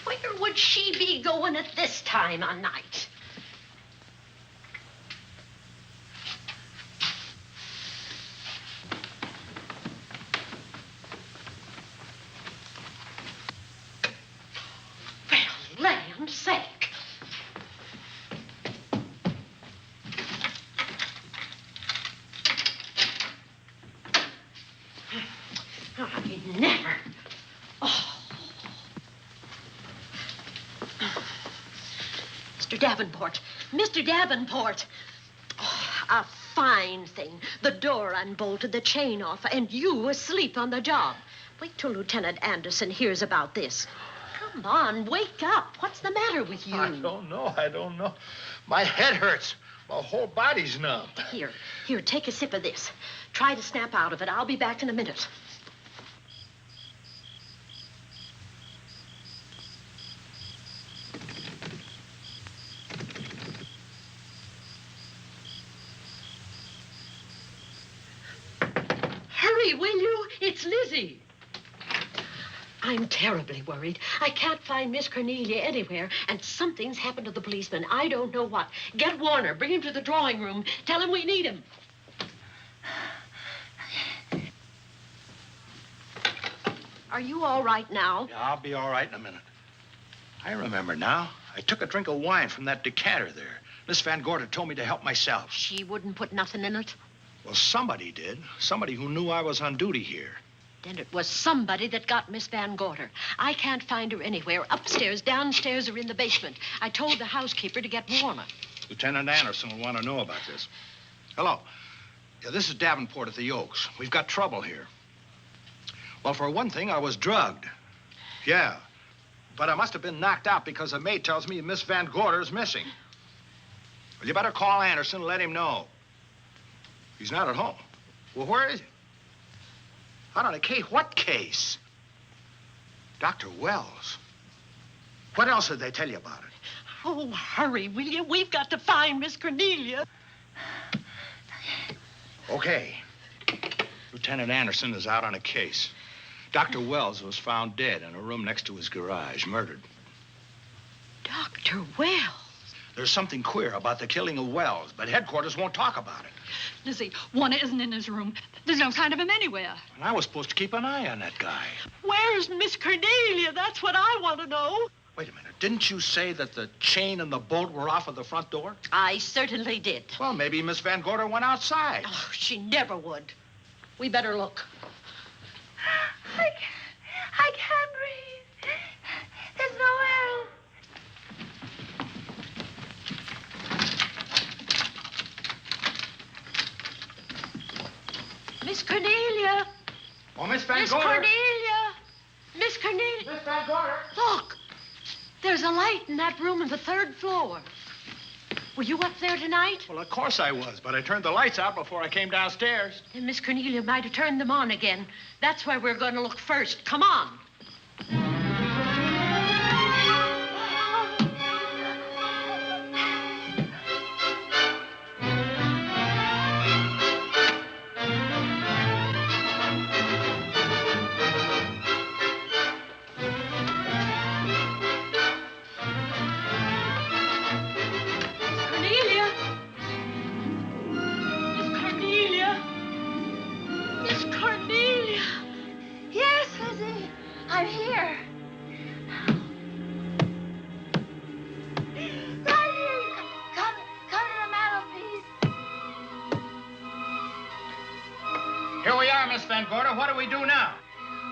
where would she be going at this time of night? Well, land's sake. I never. Oh. Mr. Davenport. Mr. Davenport. Oh, a fine thing. The door unbolted, the chain off, and you asleep on the job. Wait till Lieutenant Anderson hears about this. Come on, wake up. What's the matter with you? I don't know. My head hurts. My whole body's numb. Here, take a sip of this. Try to snap out of it. I'll be back in a minute. Hurry, will you? It's Lizzie. I'm terribly worried. I can't find Miss Cornelia anywhere, and something's happened to the policeman. I don't know what. Get Warner. Bring him to the drawing room. Tell him we need him. Are you all right now? Yeah, I'll be all right in a minute. I remember now. I took a drink of wine from that decanter there. Miss Van Gorder told me to help myself. She wouldn't put nothing in it? Well, somebody did. Somebody who knew I was on duty here. Then it was somebody that got Miss Van Gorder. I can't find her anywhere. Upstairs, downstairs, or in the basement. I told the housekeeper to get Warner. Lieutenant Anderson will want to know about this. Hello. Yeah, this is Davenport at the Oaks. We've got trouble here. Well, for one thing, I was drugged. Yeah. But I must have been knocked out because the maid tells me Miss Van Gorder is missing. Well, you better call Anderson and let him know. He's not at home. Well, where is he? Out on a case? What case? Dr. Wells. What else did they tell you about it? Oh, hurry, will you? We've got to find Miss Cornelia. Okay. Lieutenant Anderson is out on a case. Dr. Wells was found dead in a room next to his garage, murdered. Dr. Wells? There's something queer about the killing of Wells, but headquarters won't talk about it. Lizzie, Warner isn't in his room. There's no sign of him anywhere. And I was supposed to keep an eye on that guy. Where's Miss Cornelia? That's what I want to know. Wait a minute. Didn't you say that the chain and the bolt were off of the front door? I certainly did. Well, maybe Miss Van Gorder went outside. Oh, she never would. We better look. I can't breathe. There's no air. Miss Cornelia. Oh, Miss Van Miss Gorder. Cornelia. Miss Cornelia. Miss Van Gorder. Look. There's a light in that room on the 3rd floor. Were you up there tonight? Well, of course I was, but I turned the lights out before I came downstairs. And Miss Cornelia might have turned them on again. That's why we're going to look first. Come on. Here we are, Miss Van Gorder. What do we do now?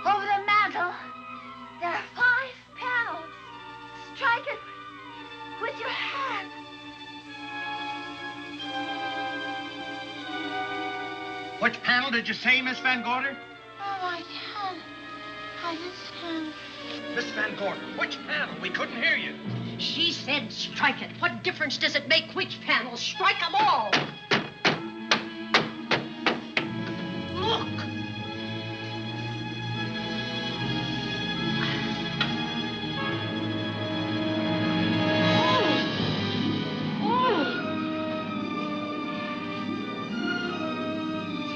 Over the mantel, there are 5 panels. Strike it with your hand. Which panel did you say, Miss Van Gorder? Oh, I can't. I just can't. Miss Van Gorder, which panel? We couldn't hear you. She said strike it. What difference does it make which panel? Strike them all. Look.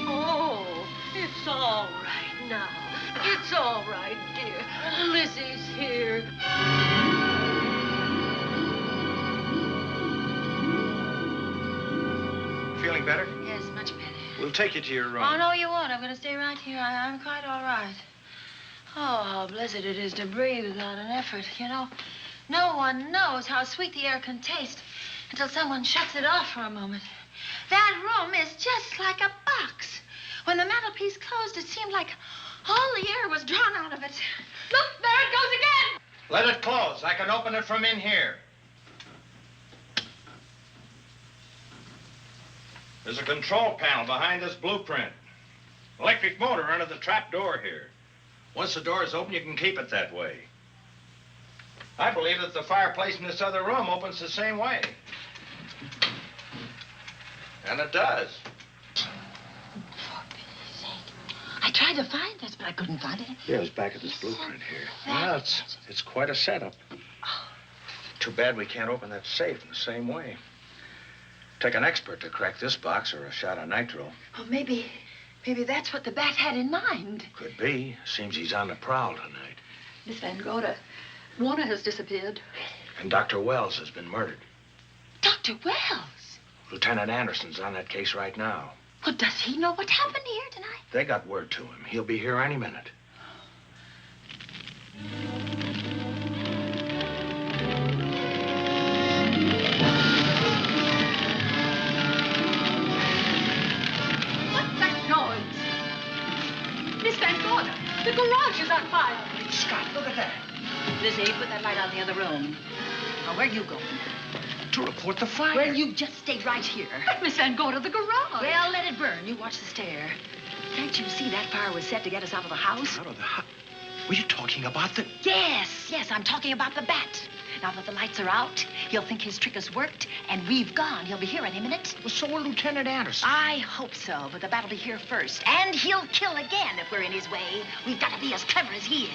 Oh, it's all right now. It's all right, dear. Lizzie's here. Feeling better? Yes, much better. We'll take you to your room. Oh, no, you won't. I'm going to stay right here. I'm quite all right. Oh, how blessed it is to breathe without an effort. You know, no one knows how sweet the air can taste until someone shuts it off for a moment. That room is just like a box. When the mantelpiece closed, it seemed like all the air was drawn out of it. Look, there it goes again. Let it close. I can open it from in here. There's a control panel behind this blueprint. Electric motor under the trap door here. Once the door is open, you can keep it that way. I believe that the fireplace in this other room opens the same way. And it does. I tried to find this, but I couldn't find it. Yeah, it was back at this blueprint here. Well, it's quite a setup. Too bad we can't open that safe in the same way. Take an expert to crack this box or a shot of nitro. Oh, maybe that's what the bat had in mind. Could be. Seems he's on the prowl tonight. Miss Van Gorder, Warner has disappeared. And Dr. Wells has been murdered. Dr. Wells? Lieutenant Anderson's on that case right now. Well, does he know what happened here tonight? They got word to him. He'll be here any minute. Miss Van Gorder, the garage is on fire. Scott, look at that. Lizzie, put that light out in the other room. Now, where are you going? to report the fire. Well, you just stay right here. But Miss Van Gorder, the garage. Well, let it burn. You watch the stair. Can't you see that fire was set to get us out of the house? Out of the house? Were you talking about the... Yes, I'm talking about the bat. Now that the lights are out, he'll think his trick has worked, and we've gone. He'll be here any minute. Well, so will Lieutenant Anderson. I hope so, but the bat will be here first. And he'll kill again if we're in his way. We've got to be as clever as he is.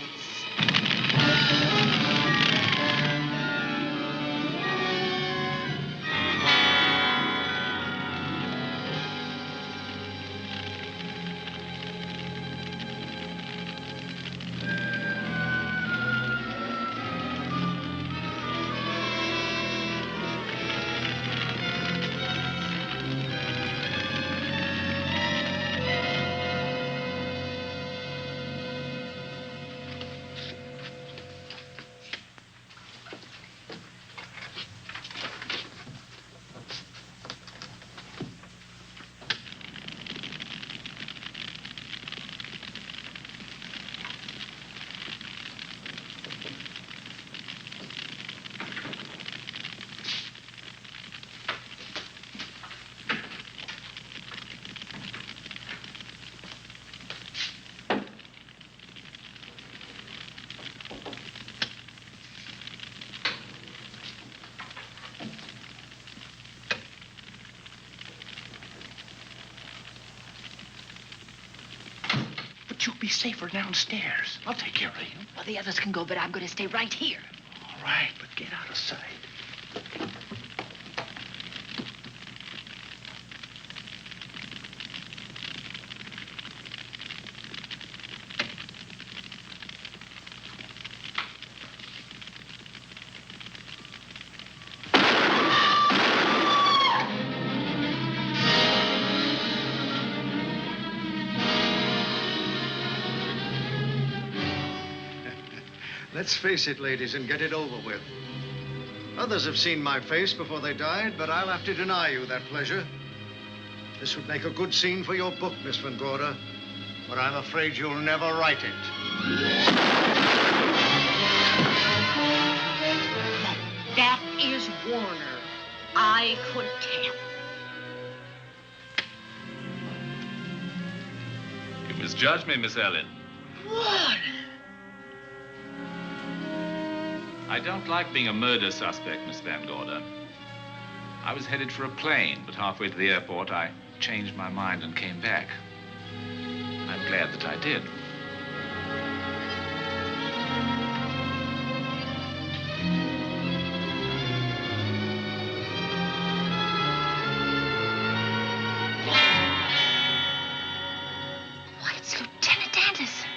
You'll be safer downstairs. I'll take care of you. Well, the others can go, but I'm going to stay right here. All right, but get out of sight. Let's face it, ladies, and get it over with. Others have seen my face before they died, but I'll have to deny you that pleasure. This would make a good scene for your book, Miss Van Gorder, but I'm afraid you'll never write it. That is Warner. I could tell. You misjudged me, Miss Ellen. Warner! I don't like being a murder suspect, Miss Van Gorder. I was headed for a plane, but halfway to the airport, I changed my mind and came back. I'm glad that I did. Why, it's Lieutenant Anderson.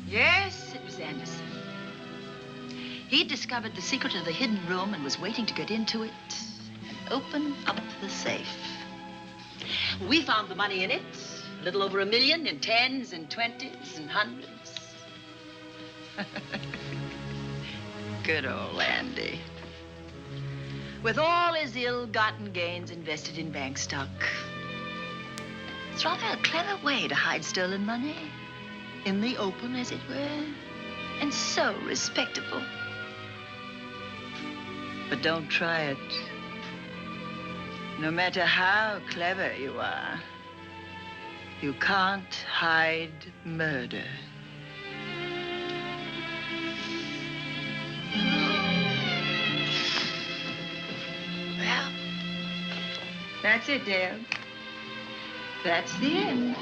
Yes, it was Anderson. He'd discovered the secret of the hidden room and was waiting to get into it and open up the safe. We found the money in it, a little over $1 million in 10s and 20s and 100s. Good old Andy. With all his ill-gotten gains invested in bank stock. It's rather a clever way to hide stolen money. In the open, as it were, and so respectable. But don't try it. No matter how clever you are, you can't hide murder. Well, that's it, Dale. That's the end.